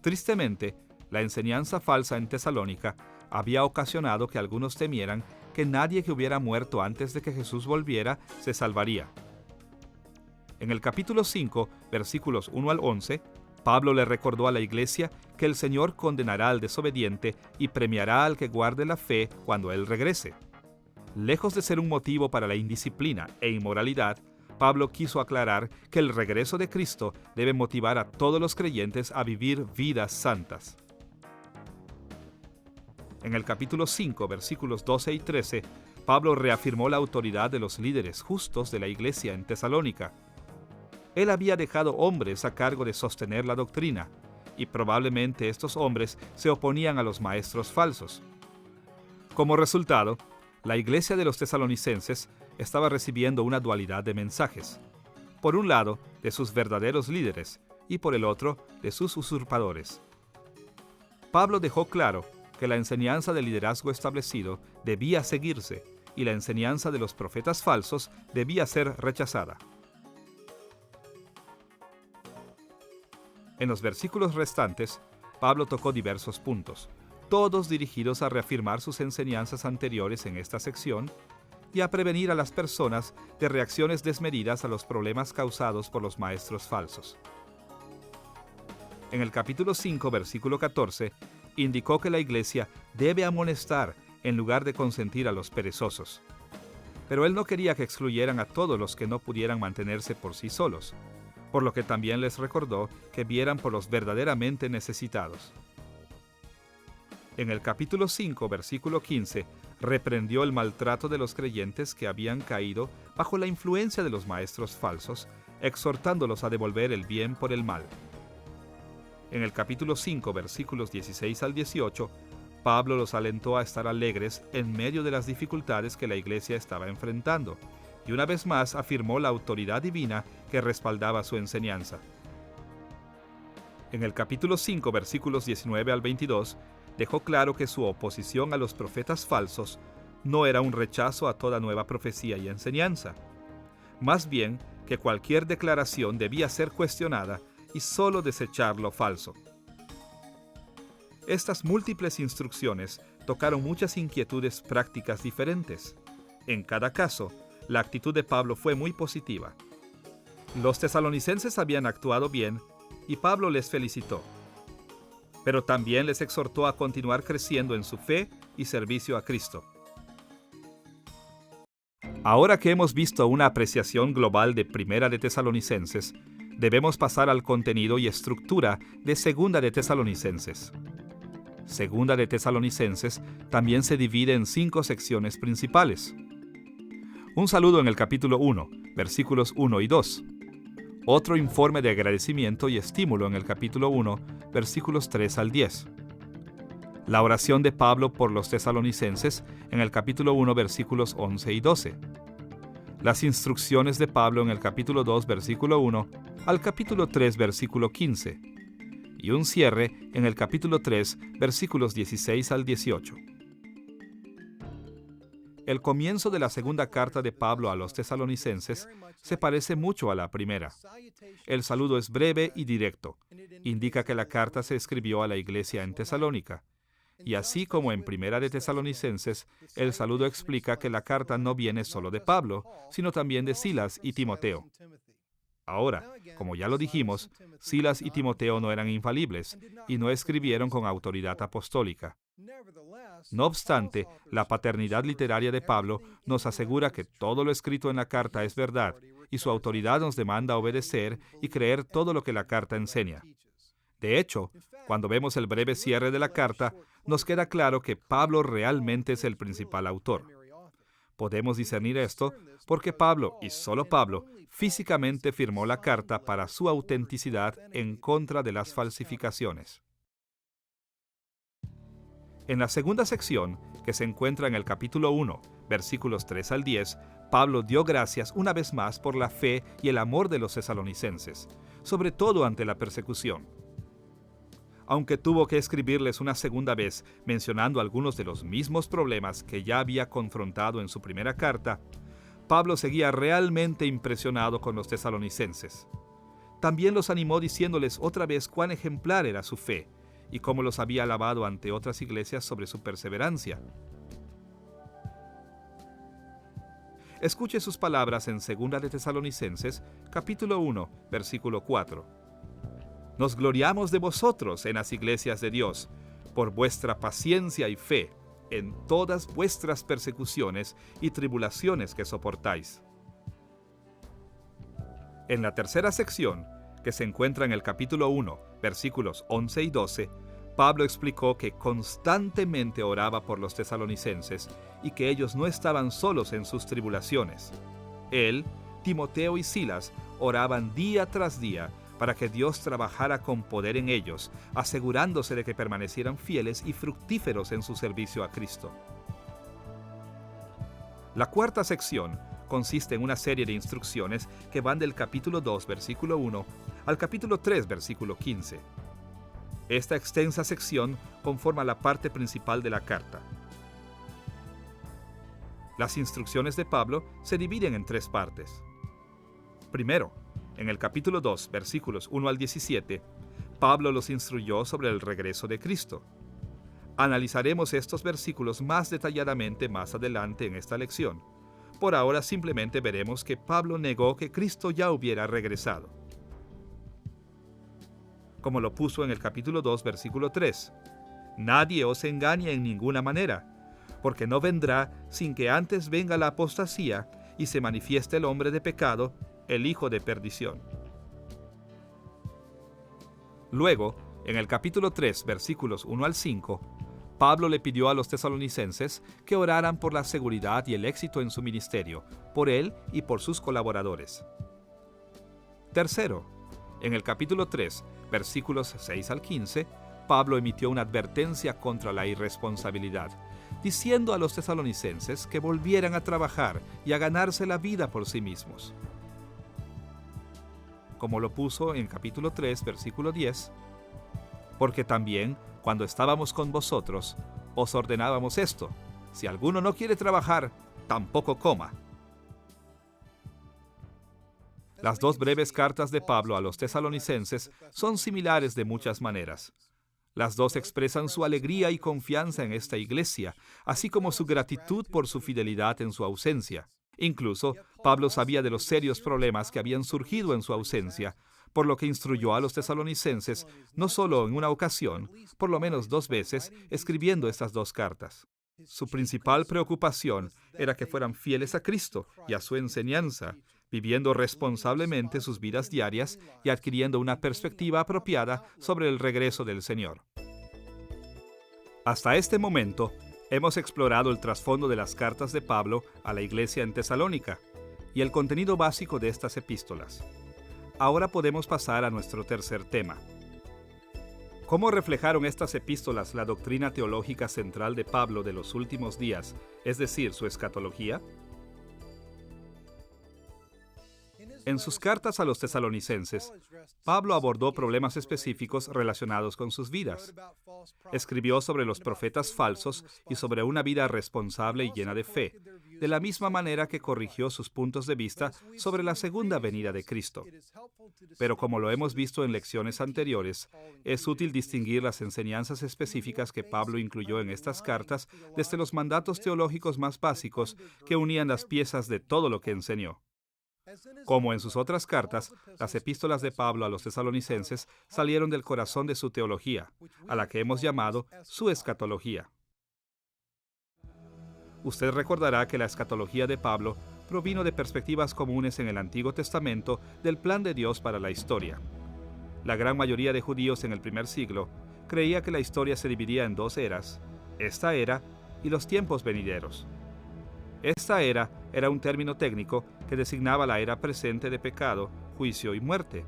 Tristemente, la enseñanza falsa en Tesalónica había ocasionado que algunos temieran que nadie que hubiera muerto antes de que Jesús volviera se salvaría. En el capítulo 5, versículos 1 al 11, Pablo le recordó a la iglesia que el Señor condenará al desobediente y premiará al que guarde la fe cuando Él regrese. Lejos de ser un motivo para la indisciplina e inmoralidad, Pablo quiso aclarar que el regreso de Cristo debe motivar a todos los creyentes a vivir vidas santas. En el capítulo 5, versículos 12 y 13, Pablo reafirmó la autoridad de los líderes justos de la iglesia en Tesalónica. Él había dejado hombres a cargo de sostener la doctrina, y probablemente estos hombres se oponían a los maestros falsos. Como resultado, la iglesia de los tesalonicenses estaba recibiendo una dualidad de mensajes. Por un lado, de sus verdaderos líderes, y por el otro, de sus usurpadores. Pablo dejó claro que la enseñanza del liderazgo establecido debía seguirse, y la enseñanza de los profetas falsos debía ser rechazada. En los versículos restantes, Pablo tocó diversos puntos, todos dirigidos a reafirmar sus enseñanzas anteriores en esta sección y a prevenir a las personas de reacciones desmedidas a los problemas causados por los maestros falsos. En el capítulo 5, versículo 14, indicó que la iglesia debe amonestar en lugar de consentir a los perezosos. Pero él no quería que excluyeran a todos los que no pudieran mantenerse por sí solos, por lo que también les recordó que vieran por los verdaderamente necesitados. En el capítulo 5, versículo 15, reprendió el maltrato de los creyentes que habían caído bajo la influencia de los maestros falsos, exhortándolos a devolver el bien por el mal. En el capítulo 5, versículos 16 al 18, Pablo los alentó a estar alegres en medio de las dificultades que la iglesia estaba enfrentando, y una vez más afirmó la autoridad divina que respaldaba su enseñanza. En el capítulo 5, versículos 19 al 22, dejó claro que su oposición a los profetas falsos no era un rechazo a toda nueva profecía y enseñanza. Más bien, que cualquier declaración debía ser cuestionada y solo desechar lo falso. Estas múltiples instrucciones tocaron muchas inquietudes prácticas diferentes. En cada caso, la actitud de Pablo fue muy positiva. Los tesalonicenses habían actuado bien y Pablo les felicitó. Pero también les exhortó a continuar creciendo en su fe y servicio a Cristo. Ahora que hemos visto una apreciación global de Primera de Tesalonicenses, debemos pasar al contenido y estructura de Segunda de Tesalonicenses. Segunda de Tesalonicenses también se divide en 5 secciones principales. Un saludo en el capítulo 1, versículos 1 y 2. Otro informe de agradecimiento y estímulo en el capítulo 1, versículos 3 al 10. La oración de Pablo por los tesalonicenses en el capítulo 1, versículos 11 y 12. Las instrucciones de Pablo en el capítulo 2, versículo 1 al capítulo 3, versículo 15. Y un cierre en el capítulo 3, versículos 16 al 18. El comienzo de la segunda carta de Pablo a los tesalonicenses se parece mucho a la primera. El saludo es breve y directo. Indica que la carta se escribió a la iglesia en Tesalónica. Y así como en Primera de Tesalonicenses, el saludo explica que la carta no viene solo de Pablo, sino también de Silas y Timoteo. Ahora, como ya lo dijimos, Silas y Timoteo no eran infalibles y no escribieron con autoridad apostólica. No obstante, la paternidad literaria de Pablo nos asegura que todo lo escrito en la carta es verdad y su autoridad nos demanda obedecer y creer todo lo que la carta enseña. De hecho, cuando vemos el breve cierre de la carta, nos queda claro que Pablo realmente es el principal autor. Podemos discernir esto porque Pablo, y solo Pablo, físicamente firmó la carta para su autenticidad en contra de las falsificaciones. En la segunda sección, que se encuentra en el capítulo 1, versículos 3 al 10, Pablo dio gracias una vez más por la fe y el amor de los tesalonicenses, sobre todo ante la persecución. Aunque tuvo que escribirles una segunda vez mencionando algunos de los mismos problemas que ya había confrontado en su primera carta, Pablo seguía realmente impresionado con los tesalonicenses. También los animó diciéndoles otra vez cuán ejemplar era su fe y cómo los había alabado ante otras iglesias sobre su perseverancia. Escuche sus palabras en 2 de Tesalonicenses, capítulo 1, versículo 4. Nos gloriamos de vosotros en las iglesias de Dios, por vuestra paciencia y fe, en todas vuestras persecuciones y tribulaciones que soportáis. En la tercera sección, que se encuentra en el capítulo 1, versículos 11 y 12, Pablo explicó que constantemente oraba por los tesalonicenses y que ellos no estaban solos en sus tribulaciones. Él, Timoteo y Silas oraban día tras día para que Dios trabajara con poder en ellos, asegurándose de que permanecieran fieles y fructíferos en su servicio a Cristo. La cuarta sección consiste en una serie de instrucciones que van del capítulo 2, versículo 1, al capítulo 3, versículo 15. Esta extensa sección conforma la parte principal de la carta. Las instrucciones de Pablo se dividen en 3 partes. Primero, en el capítulo 2, versículos 1 al 17, Pablo los instruyó sobre el regreso de Cristo. Analizaremos estos versículos más detalladamente más adelante en esta lección. Por ahora simplemente veremos que Pablo negó que Cristo ya hubiera regresado. Como lo puso en el capítulo 2, versículo 3, nadie os engañe en ninguna manera, porque no vendrá sin que antes venga la apostasía y se manifieste el hombre de pecado, el hijo de perdición. Luego, en el capítulo 3, versículos 1 al 5, Pablo le pidió a los tesalonicenses que oraran por la seguridad y el éxito en su ministerio, por él y por sus colaboradores. Tercero, en el capítulo 3, versículos 6 al 15, Pablo emitió una advertencia contra la irresponsabilidad, diciendo a los tesalonicenses que volvieran a trabajar y a ganarse la vida por sí mismos. Como lo puso en capítulo 3, versículo 10, porque también, cuando estábamos con vosotros, os ordenábamos esto: si alguno no quiere trabajar, tampoco coma. Las dos breves cartas de Pablo a los tesalonicenses son similares de muchas maneras. Las dos expresan su alegría y confianza en esta iglesia, así como su gratitud por su fidelidad en su ausencia. Incluso, Pablo sabía de los serios problemas que habían surgido en su ausencia, por lo que instruyó a los tesalonicenses, no solo en una ocasión, por lo menos 2 veces, escribiendo estas 2 cartas. Su principal preocupación era que fueran fieles a Cristo y a su enseñanza, viviendo responsablemente sus vidas diarias y adquiriendo una perspectiva apropiada sobre el regreso del Señor. Hasta este momento, hemos explorado el trasfondo de las cartas de Pablo a la iglesia en Tesalónica y el contenido básico de estas epístolas. Ahora podemos pasar a nuestro tercer tema. ¿Cómo reflejaron estas epístolas la doctrina teológica central de Pablo de los últimos días, es decir, su escatología? En sus cartas a los tesalonicenses, Pablo abordó problemas específicos relacionados con sus vidas. Escribió sobre los profetas falsos y sobre una vida responsable y llena de fe, de la misma manera que corrigió sus puntos de vista sobre la segunda venida de Cristo. Pero como lo hemos visto en lecciones anteriores, es útil distinguir las enseñanzas específicas que Pablo incluyó en estas cartas desde los mandatos teológicos más básicos que unían las piezas de todo lo que enseñó. Como en sus otras cartas, las epístolas de Pablo a los tesalonicenses salieron del corazón de su teología, a la que hemos llamado su escatología. Usted recordará que la escatología de Pablo provino de perspectivas comunes en el Antiguo Testamento del plan de Dios para la historia. La gran mayoría de judíos en el primer siglo creía que la historia se dividía en 2 eras, esta era y los tiempos venideros. Esta era un término técnico que designaba la era presente de pecado, juicio y muerte.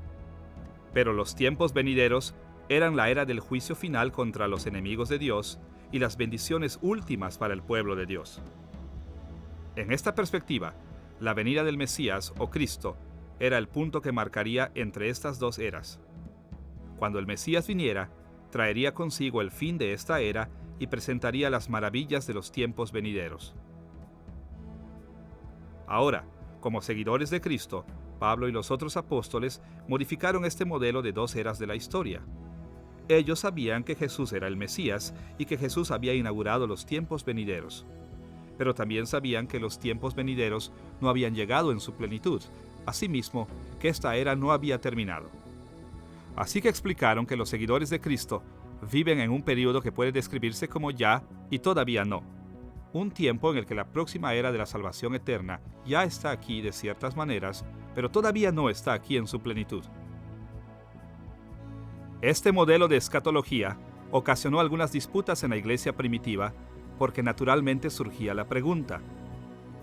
Pero los tiempos venideros eran la era del juicio final contra los enemigos de Dios y las bendiciones últimas para el pueblo de Dios. En esta perspectiva, la venida del Mesías o Cristo era el punto que marcaría entre estas 2 eras. Cuando el Mesías viniera, traería consigo el fin de esta era y presentaría las maravillas de los tiempos venideros. Ahora, como seguidores de Cristo, Pablo y los otros apóstoles modificaron este modelo de 2 eras de la historia. Ellos sabían que Jesús era el Mesías y que Jesús había inaugurado los tiempos venideros. Pero también sabían que los tiempos venideros no habían llegado en su plenitud, asimismo que esta era no había terminado. Así que explicaron que los seguidores de Cristo viven en un período que puede describirse como ya y todavía no. Un tiempo en el que la próxima era de la salvación eterna ya está aquí de ciertas maneras, pero todavía no está aquí en su plenitud. Este modelo de escatología ocasionó algunas disputas en la iglesia primitiva porque naturalmente surgía la pregunta: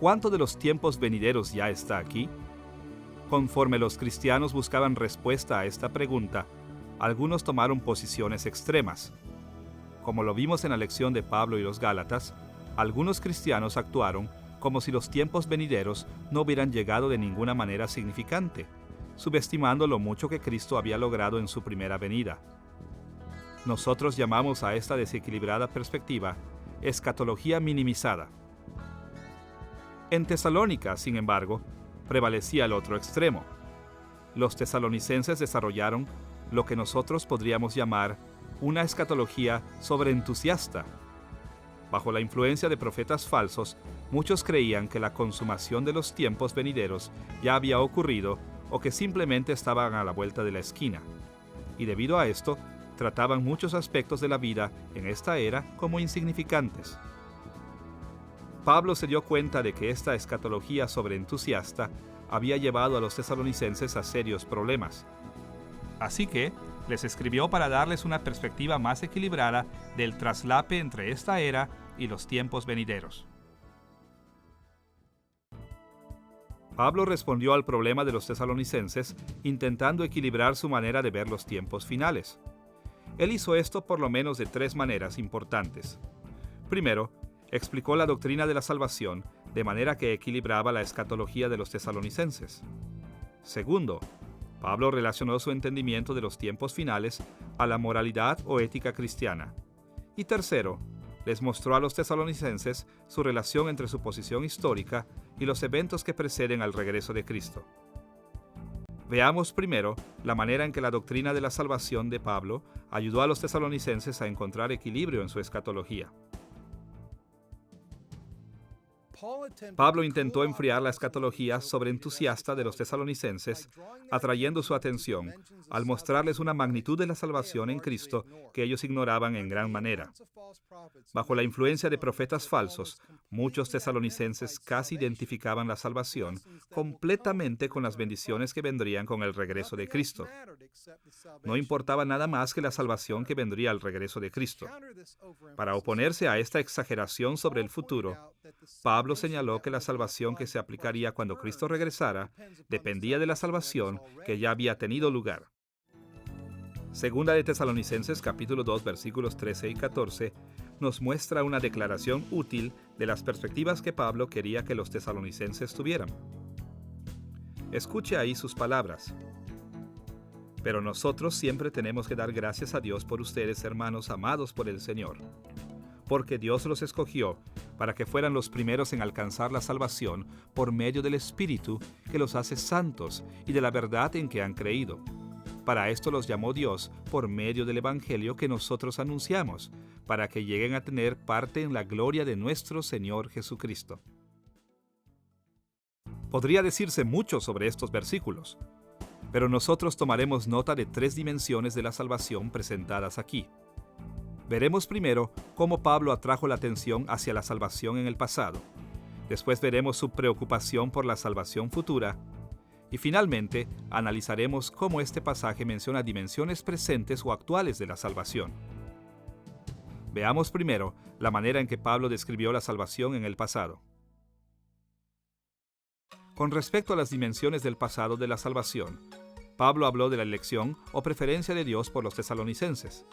¿cuánto de los tiempos venideros ya está aquí? Conforme los cristianos buscaban respuesta a esta pregunta, algunos tomaron posiciones extremas. Como lo vimos en la lección de Pablo y los Gálatas, algunos cristianos actuaron como si los tiempos venideros no hubieran llegado de ninguna manera significante, subestimando lo mucho que Cristo había logrado en su primera venida. Nosotros llamamos a esta desequilibrada perspectiva escatología minimizada. En Tesalónica, sin embargo, prevalecía el otro extremo. Los tesalonicenses desarrollaron lo que nosotros podríamos llamar una escatología sobreentusiasta. Bajo la influencia de profetas falsos, muchos creían que la consumación de los tiempos venideros ya había ocurrido o que simplemente estaban a la vuelta de la esquina. Y debido a esto, trataban muchos aspectos de la vida en esta era como insignificantes. Pablo se dio cuenta de que esta escatología sobreentusiasta había llevado a los tesalonicenses a serios problemas. Así que, Les escribió para darles una perspectiva más equilibrada del traslape entre esta era y los tiempos venideros. Pablo respondió al problema de los tesalonicenses intentando equilibrar su manera de ver los tiempos finales. Él hizo esto por lo menos de 3 maneras importantes. Primero, explicó la doctrina de la salvación de manera que equilibraba la escatología de los tesalonicenses. Segundo, Pablo relacionó su entendimiento de los tiempos finales a la moralidad o ética cristiana. Y tercero, les mostró a los tesalonicenses su relación entre su posición histórica y los eventos que preceden al regreso de Cristo. Veamos primero la manera en que la doctrina de la salvación de Pablo ayudó a los tesalonicenses a encontrar equilibrio en su escatología. Pablo intentó enfriar la escatología sobreentusiasta de los tesalonicenses, atrayendo su atención al mostrarles una magnitud de la salvación en Cristo que ellos ignoraban en gran manera. Bajo la influencia de profetas falsos, muchos tesalonicenses casi identificaban la salvación completamente con las bendiciones que vendrían con el regreso de Cristo. No importaba nada más que la salvación que vendría al regreso de Cristo. Para oponerse a esta exageración sobre el futuro, Pablo señaló que la salvación que se aplicaría cuando Cristo regresara dependía de la salvación que ya había tenido lugar. Segunda de Tesalonicenses capítulo 2 versículos 13 y 14 nos muestra una declaración útil de las perspectivas que Pablo quería que los tesalonicenses tuvieran. Escuche ahí sus palabras. Pero nosotros siempre tenemos que dar gracias a Dios por ustedes, hermanos amados por el Señor, porque Dios los escogió para que fueran los primeros en alcanzar la salvación por medio del Espíritu que los hace santos y de la verdad en que han creído. Para esto los llamó Dios por medio del Evangelio que nosotros anunciamos, para que lleguen a tener parte en la gloria de nuestro Señor Jesucristo. Podría decirse mucho sobre estos versículos, pero nosotros tomaremos nota de 3 dimensiones de la salvación presentadas aquí. Veremos primero cómo Pablo atrajo la atención hacia la salvación en el pasado. Después veremos su preocupación por la salvación futura. Y finalmente, analizaremos cómo este pasaje menciona dimensiones presentes o actuales de la salvación. Veamos primero la manera en que Pablo describió la salvación en el pasado. Con respecto a las dimensiones del pasado de la salvación, Pablo habló de la elección o preferencia de Dios por los tesalonicenses.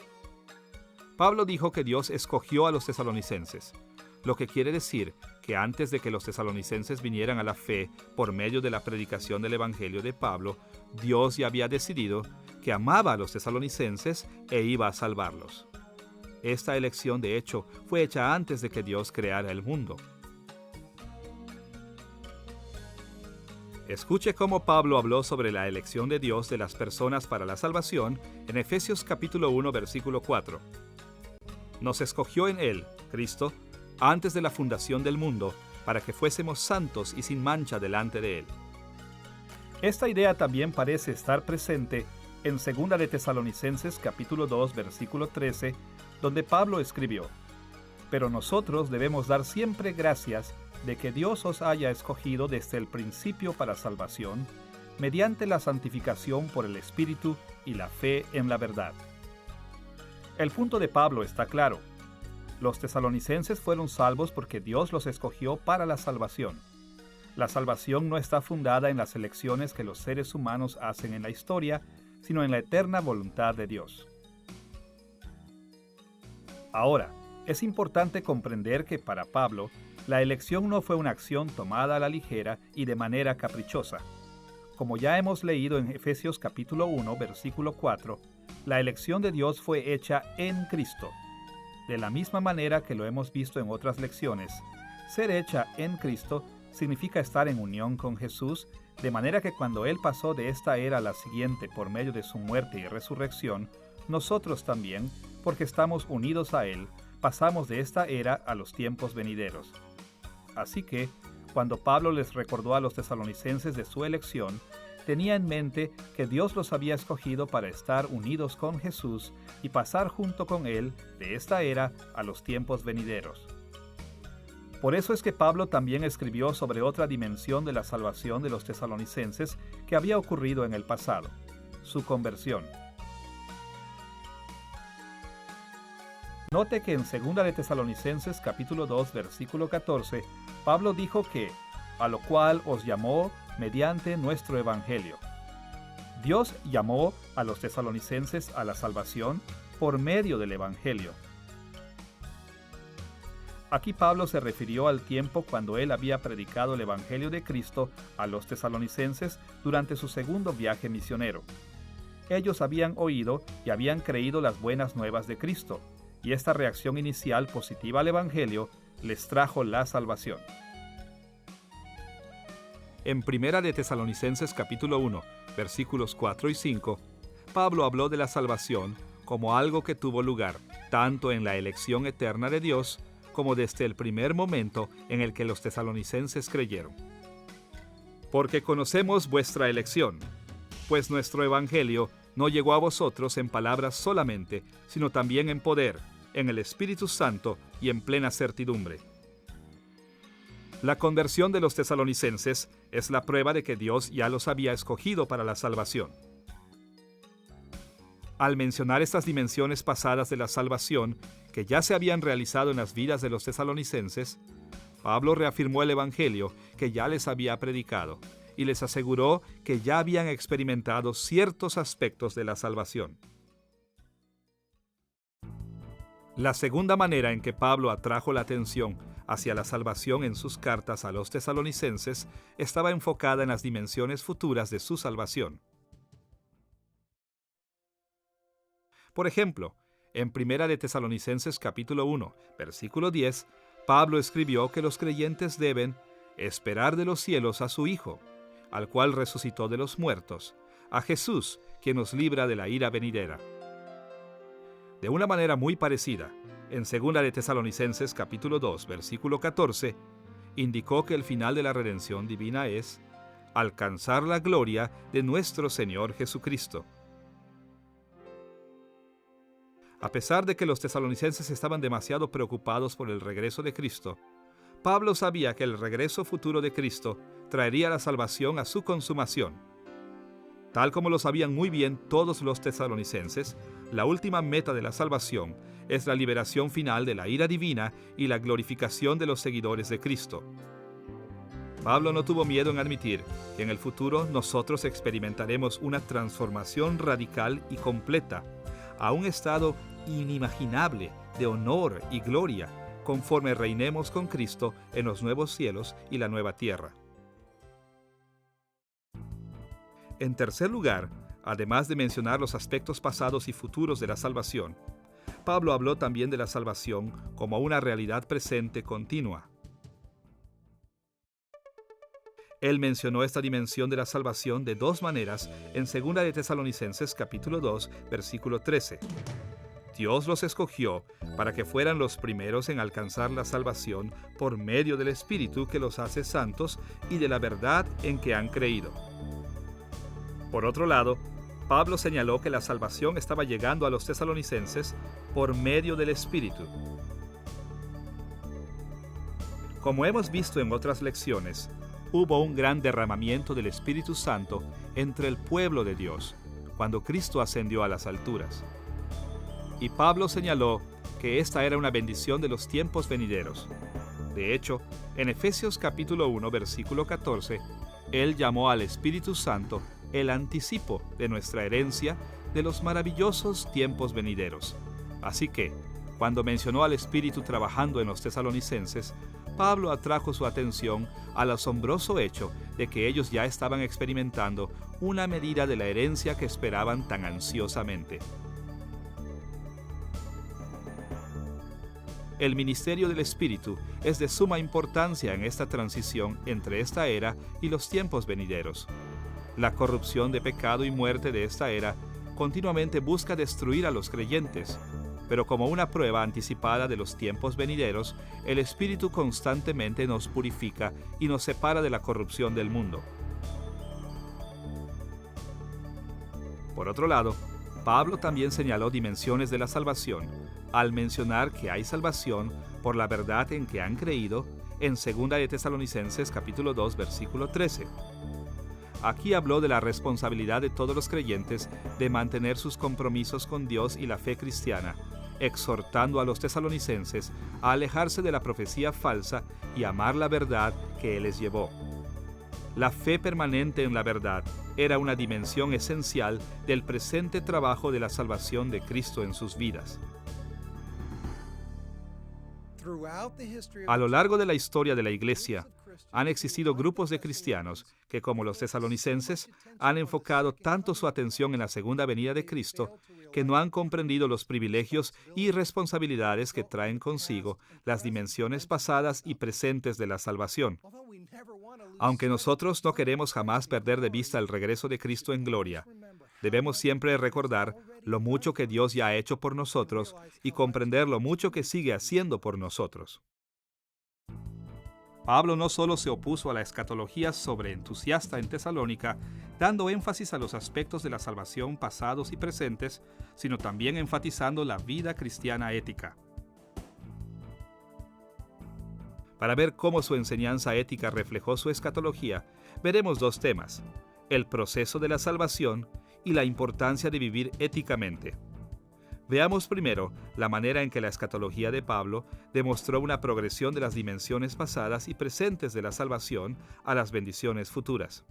Pablo dijo que Dios escogió a los tesalonicenses, lo que quiere decir que antes de que los tesalonicenses vinieran a la fe por medio de la predicación del Evangelio de Pablo, Dios ya había decidido que amaba a los tesalonicenses e iba a salvarlos. Esta elección, de hecho, fue hecha antes de que Dios creara el mundo. Escuche cómo Pablo habló sobre la elección de Dios de las personas para la salvación en Efesios capítulo 1, versículo 4. Nos escogió en Él, Cristo, antes de la fundación del mundo, para que fuésemos santos y sin mancha delante de Él. Esta idea también parece estar presente en 2 de Tesalonicenses capítulo 2, versículo 13, donde Pablo escribió: Pero nosotros debemos dar siempre gracias de que Dios os haya escogido desde el principio para salvación, mediante la santificación por el Espíritu y la fe en la verdad. El punto de Pablo está claro. Los tesalonicenses fueron salvos porque Dios los escogió para la salvación. La salvación no está fundada en las elecciones que los seres humanos hacen en la historia, sino en la eterna voluntad de Dios. Ahora, es importante comprender que para Pablo, la elección no fue una acción tomada a la ligera y de manera caprichosa. Como ya hemos leído en Efesios capítulo 1, versículo 4, la elección de Dios fue hecha en Cristo. De la misma manera que lo hemos visto en otras lecciones, ser hecha en Cristo significa estar en unión con Jesús, de manera que cuando Él pasó de esta era a la siguiente por medio de su muerte y resurrección, nosotros también, porque estamos unidos a Él, pasamos de esta era a los tiempos venideros. Así que, cuando Pablo les recordó a los tesalonicenses de su elección, tenía en mente que Dios los había escogido para estar unidos con Jesús y pasar junto con Él de esta era a los tiempos venideros. Por eso es que Pablo también escribió sobre otra dimensión de la salvación de los tesalonicenses que había ocurrido en el pasado, su conversión. Note que en 2 de Tesalonicenses capítulo 2 versículo 14, Pablo dijo que, a lo cual os llamó mediante nuestro evangelio. Dios llamó a los tesalonicenses a la salvación por medio del evangelio. Aquí Pablo se refirió al tiempo cuando él había predicado el evangelio de Cristo a los tesalonicenses durante su segundo viaje misionero. Ellos habían oído y habían creído las buenas nuevas de Cristo, y esta reacción inicial positiva al evangelio les trajo la salvación. En 1 de Tesalonicenses capítulo 1, versículos 4 y 5, Pablo habló de la salvación como algo que tuvo lugar tanto en la elección eterna de Dios como desde el primer momento en el que los tesalonicenses creyeron. Porque conocemos vuestra elección, pues nuestro evangelio no llegó a vosotros en palabras solamente, sino también en poder, en el Espíritu Santo y en plena certidumbre. La conversión de los tesalonicenses es la prueba de que Dios ya los había escogido para la salvación. Al mencionar estas dimensiones pasadas de la salvación que ya se habían realizado en las vidas de los tesalonicenses, Pablo reafirmó el evangelio que ya les había predicado y les aseguró que ya habían experimentado ciertos aspectos de la salvación. La segunda manera en que Pablo atrajo la atención hacia la salvación en sus cartas a los tesalonicenses estaba enfocada en las dimensiones futuras de su salvación. Por ejemplo, en 1 de Tesalonicenses capítulo 1, versículo 10, Pablo escribió que los creyentes deben esperar de los cielos a su Hijo, al cual resucitó de los muertos, a Jesús, quien nos libra de la ira venidera. De una manera muy parecida, en 2 de Tesalonicenses capítulo 2, versículo 14, indicó que el final de la redención divina es alcanzar la gloria de nuestro Señor Jesucristo. A pesar de que los tesalonicenses estaban demasiado preocupados por el regreso de Cristo, Pablo sabía que el regreso futuro de Cristo traería la salvación a su consumación. Tal como lo sabían muy bien todos los tesalonicenses, la última meta de la salvación es la liberación final de la ira divina y la glorificación de los seguidores de Cristo. Pablo no tuvo miedo en admitir que en el futuro nosotros experimentaremos una transformación radical y completa a un estado inimaginable de honor y gloria conforme reinemos con Cristo en los nuevos cielos y la nueva tierra. En tercer lugar, además de mencionar los aspectos pasados y futuros de la salvación, Pablo habló también de la salvación como una realidad presente continua. Él mencionó esta dimensión de la salvación de dos maneras en 2 de Tesalonicenses capítulo 2, versículo 13. Dios los escogió para que fueran los primeros en alcanzar la salvación por medio del Espíritu que los hace santos y de la verdad en que han creído. Por otro lado, Pablo señaló que la salvación estaba llegando a los tesalonicenses por medio del Espíritu. Como hemos visto en otras lecciones, hubo un gran derramamiento del Espíritu Santo entre el pueblo de Dios, cuando Cristo ascendió a las alturas. Y Pablo señaló que esta era una bendición de los tiempos venideros. De hecho, en Efesios capítulo 1, versículo 14, él llamó al Espíritu Santo el anticipo de nuestra herencia de los maravillosos tiempos venideros. Así que, cuando mencionó al Espíritu trabajando en los tesalonicenses, Pablo atrajo su atención al asombroso hecho de que ellos ya estaban experimentando una medida de la herencia que esperaban tan ansiosamente. El ministerio del Espíritu es de suma importancia en esta transición entre esta era y los tiempos venideros. La corrupción de pecado y muerte de esta era continuamente busca destruir a los creyentes, pero como una prueba anticipada de los tiempos venideros, el Espíritu constantemente nos purifica y nos separa de la corrupción del mundo. Por otro lado, Pablo también señaló dimensiones de la salvación, al mencionar que hay salvación por la verdad en que han creído en 2 de Tesalonicenses capítulo 2, versículo 13. Aquí habló de la responsabilidad de todos los creyentes de mantener sus compromisos con Dios y la fe cristiana, exhortando a los tesalonicenses a alejarse de la profecía falsa y amar la verdad que él les llevó. La fe permanente en la verdad era una dimensión esencial del presente trabajo de la salvación de Cristo en sus vidas. A lo largo de la historia de la Iglesia, han existido grupos de cristianos que, como los tesalonicenses, han enfocado tanto su atención en la segunda venida de Cristo que no han comprendido los privilegios y responsabilidades que traen consigo las dimensiones pasadas y presentes de la salvación. Aunque nosotros no queremos jamás perder de vista el regreso de Cristo en gloria, debemos siempre recordar lo mucho que Dios ya ha hecho por nosotros y comprender lo mucho que sigue haciendo por nosotros. Pablo no solo se opuso a la escatología sobreentusiasta en Tesalónica, dando énfasis a los aspectos de la salvación pasados y presentes, sino también enfatizando la vida cristiana ética. Para ver cómo su enseñanza ética reflejó su escatología, veremos dos temas: el proceso de la salvación y la importancia de vivir éticamente. Veamos primero la manera en que la escatología de Pablo demostró una progresión de las dimensiones pasadas y presentes de la salvación a las bendiciones futuras.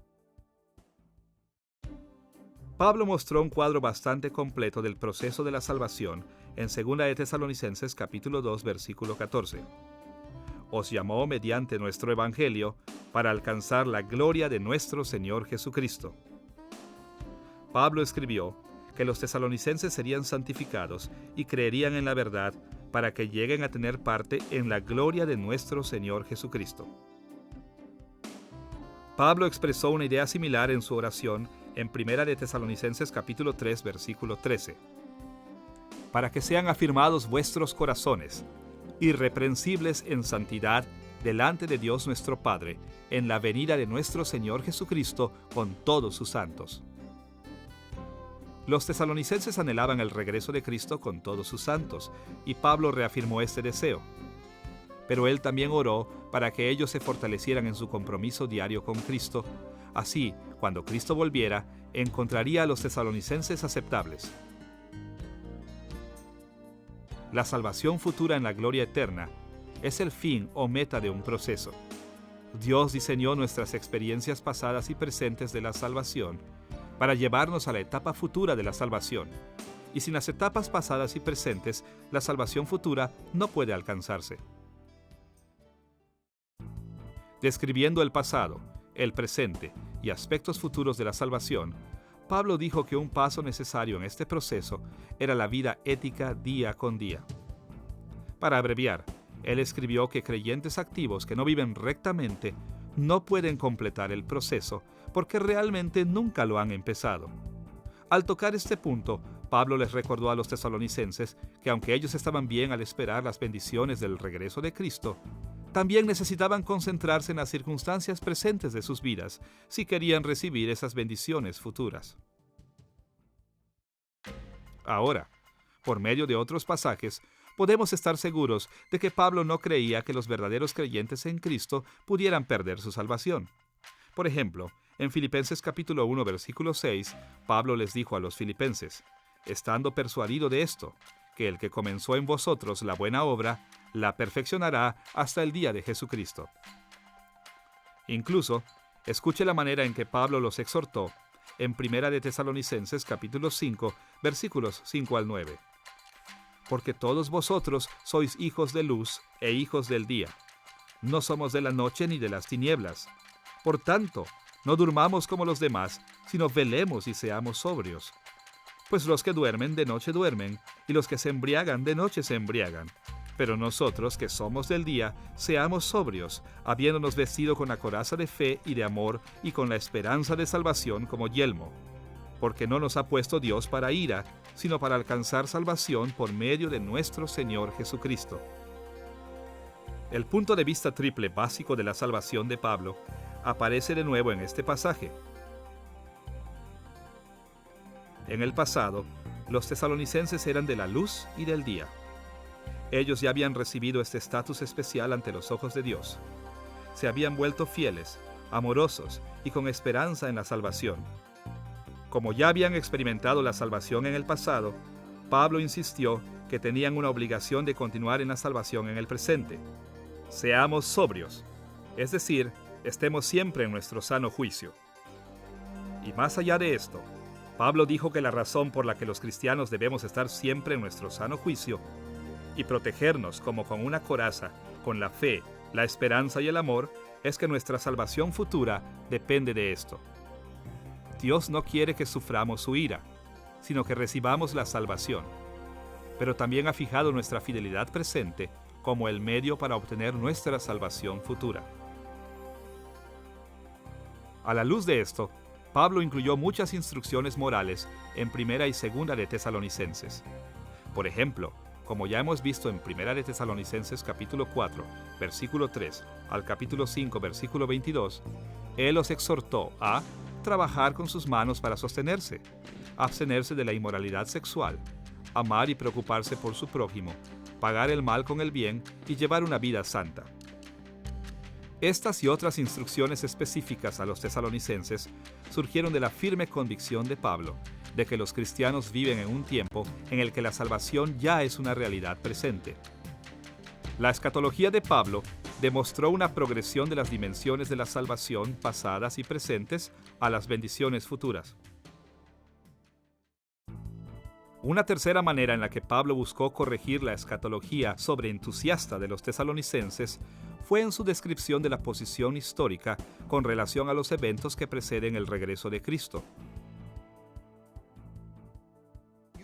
Pablo mostró un cuadro bastante completo del proceso de la salvación en 2 de Tesalonicenses capítulo 2, versículo 14. Os llamó mediante nuestro evangelio para alcanzar la gloria de nuestro Señor Jesucristo. Pablo escribió que los tesalonicenses serían santificados y creerían en la verdad para que lleguen a tener parte en la gloria de nuestro Señor Jesucristo. Pablo expresó una idea similar en su oración en 1 de Tesalonicenses capítulo 3, versículo 13. Para que sean afirmados vuestros corazones, irreprensibles en santidad delante de Dios nuestro Padre, en la venida de nuestro Señor Jesucristo con todos sus santos. Los tesalonicenses anhelaban el regreso de Cristo con todos sus santos, y Pablo reafirmó este deseo. Pero él también oró para que ellos se fortalecieran en su compromiso diario con Cristo. Así, cuando Cristo volviera, encontraría a los tesalonicenses aceptables. La salvación futura en la gloria eterna es el fin o meta de un proceso. Dios diseñó nuestras experiencias pasadas y presentes de la salvación para llevarnos a la etapa futura de la salvación. Y sin las etapas pasadas y presentes, la salvación futura no puede alcanzarse. Describiendo el pasado, el presente y aspectos futuros de la salvación, Pablo dijo que un paso necesario en este proceso era la vida ética día con día. Para abreviar, él escribió que creyentes activos que no viven rectamente no pueden completar el proceso porque realmente nunca lo han empezado. Al tocar este punto, Pablo les recordó a los tesalonicenses que aunque ellos estaban bien al esperar las bendiciones del regreso de Cristo, también necesitaban concentrarse en las circunstancias presentes de sus vidas si querían recibir esas bendiciones futuras. Ahora, por medio de otros pasajes, podemos estar seguros de que Pablo no creía que los verdaderos creyentes en Cristo pudieran perder su salvación. Por ejemplo, en Filipenses capítulo 1, versículo 6, Pablo les dijo a los filipenses: estando persuadido de esto, que el que comenzó en vosotros la buena obra, la perfeccionará hasta el día de Jesucristo. Incluso, escuche la manera en que Pablo los exhortó en 1 de Tesalonicenses capítulo 5, versículos 5 al 9. Porque todos vosotros sois hijos de luz e hijos del día. No somos de la noche ni de las tinieblas. Por tanto, no durmamos como los demás, sino velemos y seamos sobrios. Pues los que duermen de noche duermen, y los que se embriagan de noche se embriagan. Pero nosotros, que somos del día, seamos sobrios, habiéndonos vestido con la coraza de fe y de amor, y con la esperanza de salvación como yelmo. Porque no nos ha puesto Dios para ira, sino para alcanzar salvación por medio de nuestro Señor Jesucristo. El punto de vista triple básico de la salvación de Pablo aparece de nuevo en este pasaje. En el pasado, los tesalonicenses eran de la luz y del día. Ellos ya habían recibido este estatus especial ante los ojos de Dios. Se habían vuelto fieles, amorosos y con esperanza en la salvación. Como ya habían experimentado la salvación en el pasado, Pablo insistió que tenían una obligación de continuar en la salvación en el presente. Seamos sobrios, es decir, estemos siempre en nuestro sano juicio. Y más allá de esto, Pablo dijo que la razón por la que los cristianos debemos estar siempre en nuestro sano juicio y protegernos como con una coraza, con la fe, la esperanza y el amor, es que nuestra salvación futura depende de esto. Dios no quiere que suframos su ira, sino que recibamos la salvación. Pero también ha fijado nuestra fidelidad presente como el medio para obtener nuestra salvación futura. A la luz de esto, Pablo incluyó muchas instrucciones morales en Primera y Segunda de Tesalonicenses. Por ejemplo, como ya hemos visto en Primera de Tesalonicenses capítulo 4, versículo 3, al capítulo 5, versículo 22, él los exhortó a trabajar con sus manos para sostenerse, abstenerse de la inmoralidad sexual, amar y preocuparse por su prójimo, pagar el mal con el bien y llevar una vida santa. Estas y otras instrucciones específicas a los tesalonicenses surgieron de la firme convicción de Pablo de que los cristianos viven en un tiempo en el que la salvación ya es una realidad presente. La escatología de Pablo demostró una progresión de las dimensiones de la salvación pasadas y presentes a las bendiciones futuras. Una tercera manera en la que Pablo buscó corregir la escatología sobreentusiasta de los tesalonicenses fue en su descripción de la posición histórica con relación a los eventos que preceden el regreso de Cristo.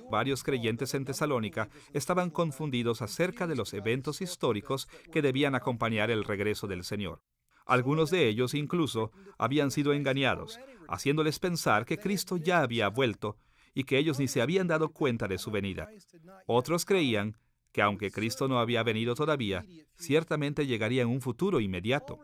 Varios creyentes en Tesalónica estaban confundidos acerca de los eventos históricos que debían acompañar el regreso del Señor. Algunos de ellos incluso habían sido engañados, haciéndoles pensar que Cristo ya había vuelto y que ellos ni se habían dado cuenta de su venida. Otros creían que aunque Cristo no había venido todavía, ciertamente llegaría en un futuro inmediato.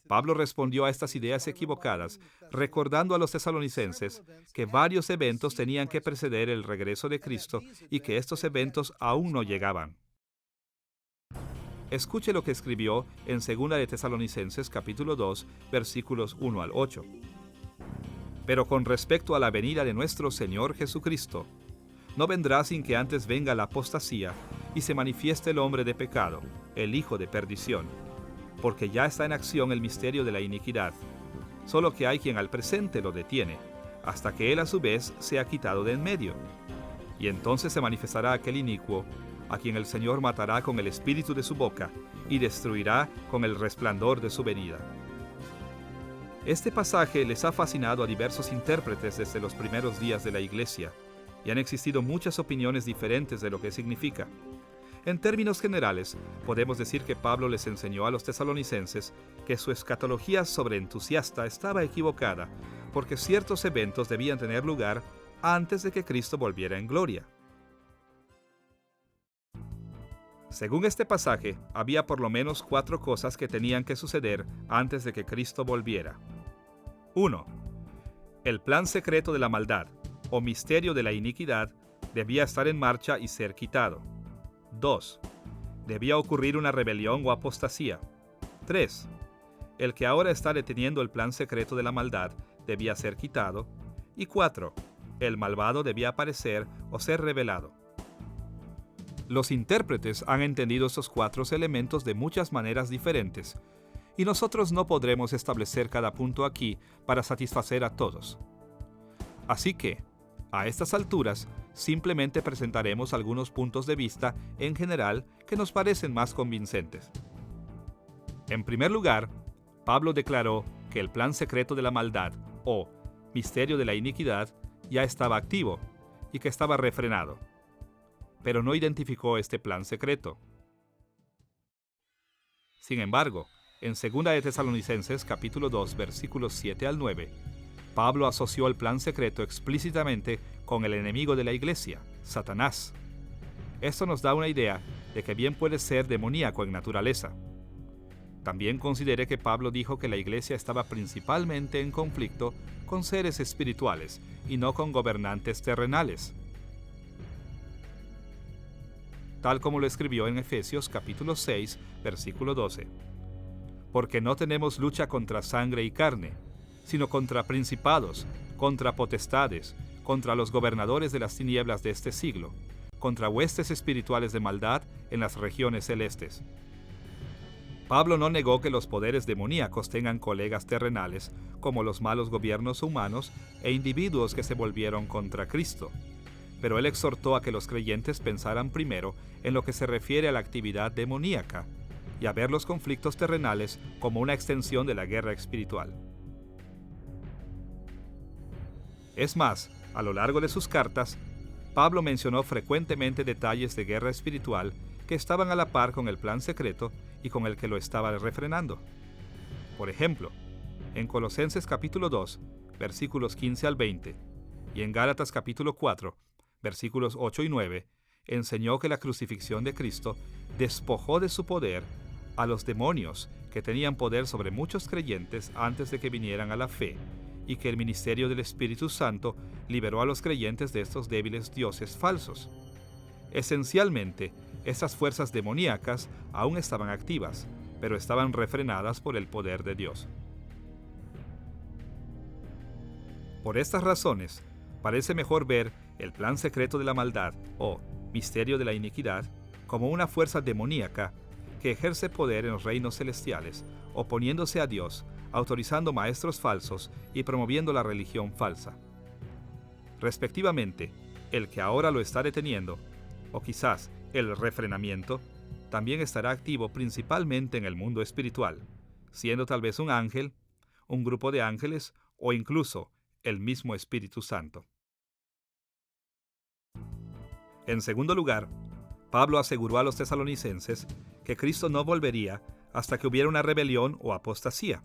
Pablo respondió a estas ideas equivocadas, recordando a los tesalonicenses que varios eventos tenían que preceder el regreso de Cristo y que estos eventos aún no llegaban. Escuche lo que escribió en 2 de Tesalonicenses capítulo 2, versículos 1 al 8. Pero con respecto a la venida de nuestro Señor Jesucristo, no vendrá sin que antes venga la apostasía y se manifieste el hombre de pecado, el hijo de perdición, porque ya está en acción el misterio de la iniquidad, solo que hay quien al presente lo detiene, hasta que él a su vez sea quitado de en medio. Y entonces se manifestará aquel inicuo, a quien el Señor matará con el espíritu de su boca y destruirá con el resplandor de su venida. Este pasaje les ha fascinado a diversos intérpretes desde los primeros días de la Iglesia, y han existido muchas opiniones diferentes de lo que significa. En términos generales, podemos decir que Pablo les enseñó a los tesalonicenses que su escatología sobreentusiasta estaba equivocada, porque ciertos eventos debían tener lugar antes de que Cristo volviera en gloria. Según este pasaje, había por lo menos 4 cosas que tenían que suceder antes de que Cristo volviera. 1. El plan secreto de la maldad, o misterio de la iniquidad, debía estar en marcha y ser quitado. 2. Debía ocurrir una rebelión o apostasía. 3. El que ahora está deteniendo el plan secreto de la maldad debía ser quitado. Y 4. El malvado debía aparecer o ser revelado. Los intérpretes han entendido estos 4 elementos de muchas maneras diferentes, y nosotros no podremos establecer cada punto aquí para satisfacer a todos. Así que, a estas alturas, simplemente presentaremos algunos puntos de vista en general que nos parecen más convincentes. En primer lugar, Pablo declaró que el plan secreto de la maldad, o misterio de la iniquidad, ya estaba activo y que estaba refrenado, pero no identificó este plan secreto. Sin embargo, en 2 de Tesalonicenses capítulo 2, versículos 7 al 9, Pablo asoció el plan secreto explícitamente con el enemigo de la iglesia, Satanás. Esto nos da una idea de que bien puede ser demoníaco en naturaleza. También considere que Pablo dijo que la iglesia estaba principalmente en conflicto con seres espirituales y no con gobernantes terrenales, tal como lo escribió en Efesios capítulo 6, versículo 12. Porque no tenemos lucha contra sangre y carne, sino contra principados, contra potestades, contra los gobernadores de las tinieblas de este siglo, contra huestes espirituales de maldad en las regiones celestes. Pablo no negó que los poderes demoníacos tengan colegas terrenales, como los malos gobiernos humanos e individuos que se volvieron contra Cristo. Pero él exhortó a que los creyentes pensaran primero en lo que se refiere a la actividad demoníaca y a ver los conflictos terrenales como una extensión de la guerra espiritual. Es más, a lo largo de sus cartas, Pablo mencionó frecuentemente detalles de guerra espiritual que estaban a la par con el plan secreto y con el que lo estaba refrenando. Por ejemplo, en Colosenses capítulo 2, versículos 15 al 20, y en Gálatas capítulo 4, versículos 8 y 9, enseñó que la crucifixión de Cristo despojó de su poder a los demonios que tenían poder sobre muchos creyentes antes de que vinieran a la fe, y que el ministerio del Espíritu Santo liberó a los creyentes de estos débiles dioses falsos. Esencialmente, estas fuerzas demoníacas aún estaban activas, pero estaban refrenadas por el poder de Dios. Por estas razones, parece mejor ver el plan secreto de la maldad, o misterio de la iniquidad, como una fuerza demoníaca que ejerce poder en los reinos celestiales, oponiéndose a Dios, autorizando maestros falsos y promoviendo la religión falsa. Respectivamente, el que ahora lo está deteniendo, o quizás el refrenamiento, también estará activo principalmente en el mundo espiritual, siendo tal vez un ángel, un grupo de ángeles o incluso el mismo Espíritu Santo. En segundo lugar, Pablo aseguró a los tesalonicenses que Cristo no volvería hasta que hubiera una rebelión o apostasía.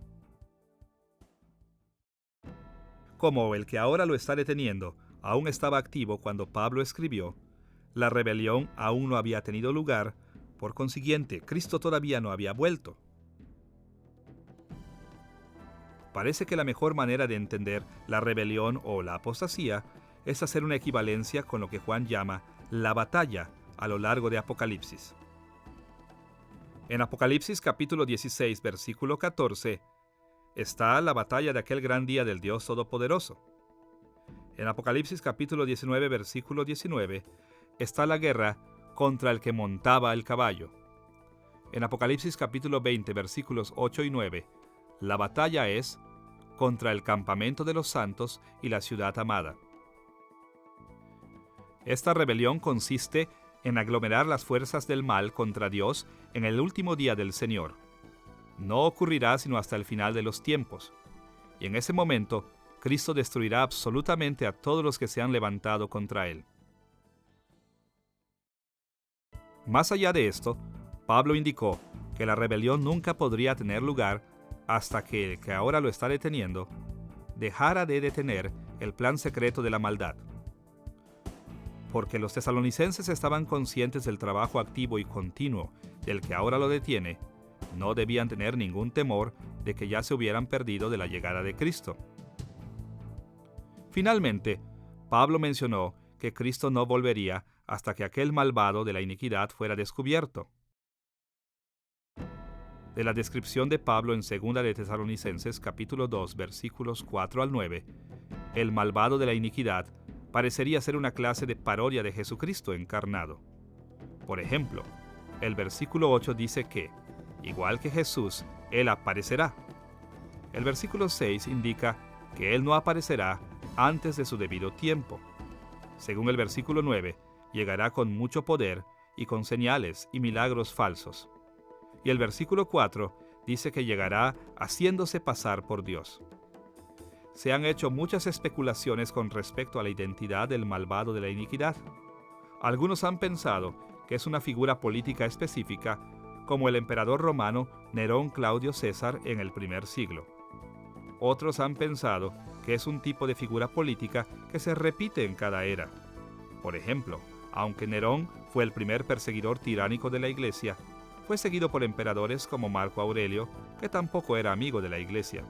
Como el que ahora lo está deteniendo aún estaba activo cuando Pablo escribió, la rebelión aún no había tenido lugar, por consiguiente, Cristo todavía no había vuelto. Parece que la mejor manera de entender la rebelión o la apostasía es hacer una equivalencia con lo que Juan llama la batalla a lo largo de Apocalipsis. En Apocalipsis capítulo 16, versículo 14, está la batalla de aquel gran día del Dios Todopoderoso. En Apocalipsis capítulo 19, versículo 19, está la guerra contra el que montaba el caballo. En Apocalipsis capítulo 20, versículos 8 y 9, la batalla es contra el campamento de los santos y la ciudad amada. Esta rebelión consiste en aglomerar las fuerzas del mal contra Dios en el último día del Señor. No ocurrirá sino hasta el final de los tiempos, y en ese momento Cristo destruirá absolutamente a todos los que se han levantado contra Él. Más allá de esto, Pablo indicó que la rebelión nunca podría tener lugar hasta que el que ahora lo está deteniendo dejara de detener el plan secreto de la maldad. Porque los tesalonicenses estaban conscientes del trabajo activo y continuo del que ahora lo detiene, no debían tener ningún temor de que ya se hubieran perdido de la llegada de Cristo. Finalmente, Pablo mencionó que Cristo no volvería hasta que aquel malvado de la iniquidad fuera descubierto. De la descripción de Pablo en 2 de Tesalonicenses capítulo 2 versículos 4 al 9, el malvado de la iniquidad parecería ser una clase de parodia de Jesucristo encarnado. Por ejemplo, el versículo 8 dice que, igual que Jesús, Él aparecerá. El versículo 6 indica que Él no aparecerá antes de su debido tiempo. Según el versículo 9, llegará con mucho poder y con señales y milagros falsos. Y el versículo 4 dice que llegará haciéndose pasar por Dios. Se han hecho muchas especulaciones con respecto a la identidad del malvado de la iniquidad. Algunos han pensado que es una figura política específica, como el emperador romano Nerón Claudio César en el primer siglo. Otros han pensado que es un tipo de figura política que se repite en cada era. Por ejemplo, aunque Nerón fue el primer perseguidor tiránico de la Iglesia, fue seguido por emperadores como Marco Aurelio, que tampoco era amigo de la Iglesia.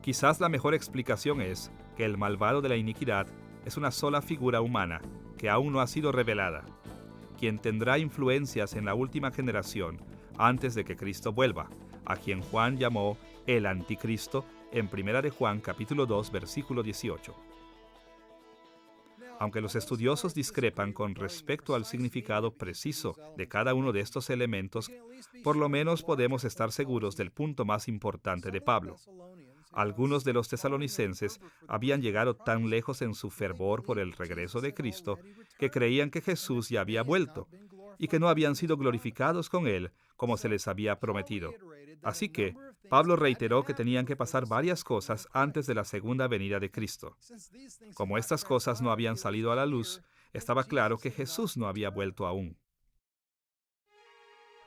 Quizás la mejor explicación es que el malvado de la iniquidad es una sola figura humana que aún no ha sido revelada, quien tendrá influencias en la última generación antes de que Cristo vuelva, a quien Juan llamó el Anticristo en 1 de Juan capítulo 2 versículo 18. Aunque los estudiosos discrepan con respecto al significado preciso de cada uno de estos elementos, por lo menos podemos estar seguros del punto más importante de Pablo. Algunos de los tesalonicenses habían llegado tan lejos en su fervor por el regreso de Cristo que creían que Jesús ya había vuelto y que no habían sido glorificados con él como se les había prometido. Así que Pablo reiteró que tenían que pasar varias cosas antes de la segunda venida de Cristo. Como estas cosas no habían salido a la luz, estaba claro que Jesús no había vuelto aún.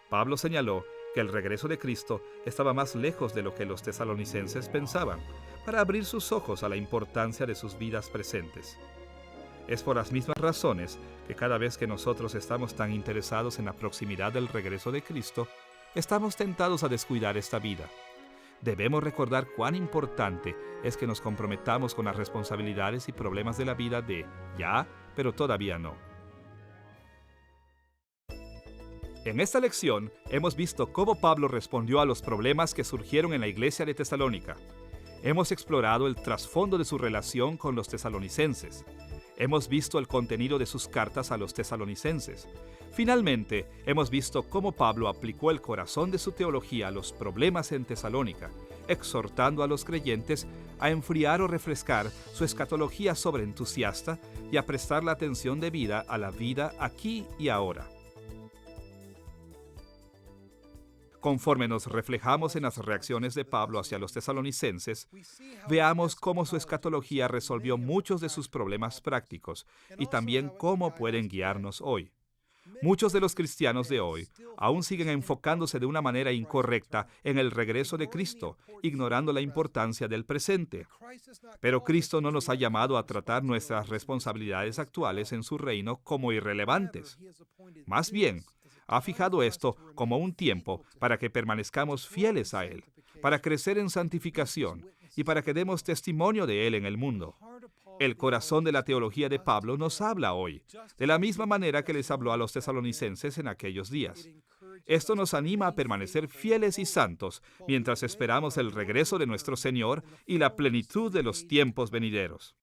Pablo señaló que el regreso de Cristo estaba más lejos de lo que los tesalonicenses pensaban, para abrir sus ojos a la importancia de sus vidas presentes. Es por las mismas razones que cada vez que nosotros estamos tan interesados en la proximidad del regreso de Cristo, estamos tentados a descuidar esta vida. Debemos recordar cuán importante es que nos comprometamos con las responsabilidades y problemas de la vida de ya, pero todavía no. En esta lección hemos visto cómo Pablo respondió a los problemas que surgieron en la iglesia de Tesalónica. Hemos explorado el trasfondo de su relación con los tesalonicenses. Hemos visto el contenido de sus cartas a los tesalonicenses. Finalmente, hemos visto cómo Pablo aplicó el corazón de su teología a los problemas en Tesalónica, exhortando a los creyentes a enfriar o refrescar su escatología sobreentusiasta y a prestar la atención debida a la vida aquí y ahora. Conforme nos reflejamos en las reacciones de Pablo hacia los tesalonicenses, veamos cómo su escatología resolvió muchos de sus problemas prácticos y también cómo pueden guiarnos hoy. Muchos de los cristianos de hoy aún siguen enfocándose de una manera incorrecta en el regreso de Cristo, ignorando la importancia del presente. Pero Cristo no nos ha llamado a tratar nuestras responsabilidades actuales en su reino como irrelevantes. Más bien, ha fijado esto como un tiempo para que permanezcamos fieles a Él, para crecer en santificación y para que demos testimonio de Él en el mundo. El corazón de la teología de Pablo nos habla hoy, de la misma manera que les habló a los tesalonicenses en aquellos días. Esto nos anima a permanecer fieles y santos mientras esperamos el regreso de nuestro Señor y la plenitud de los tiempos venideros.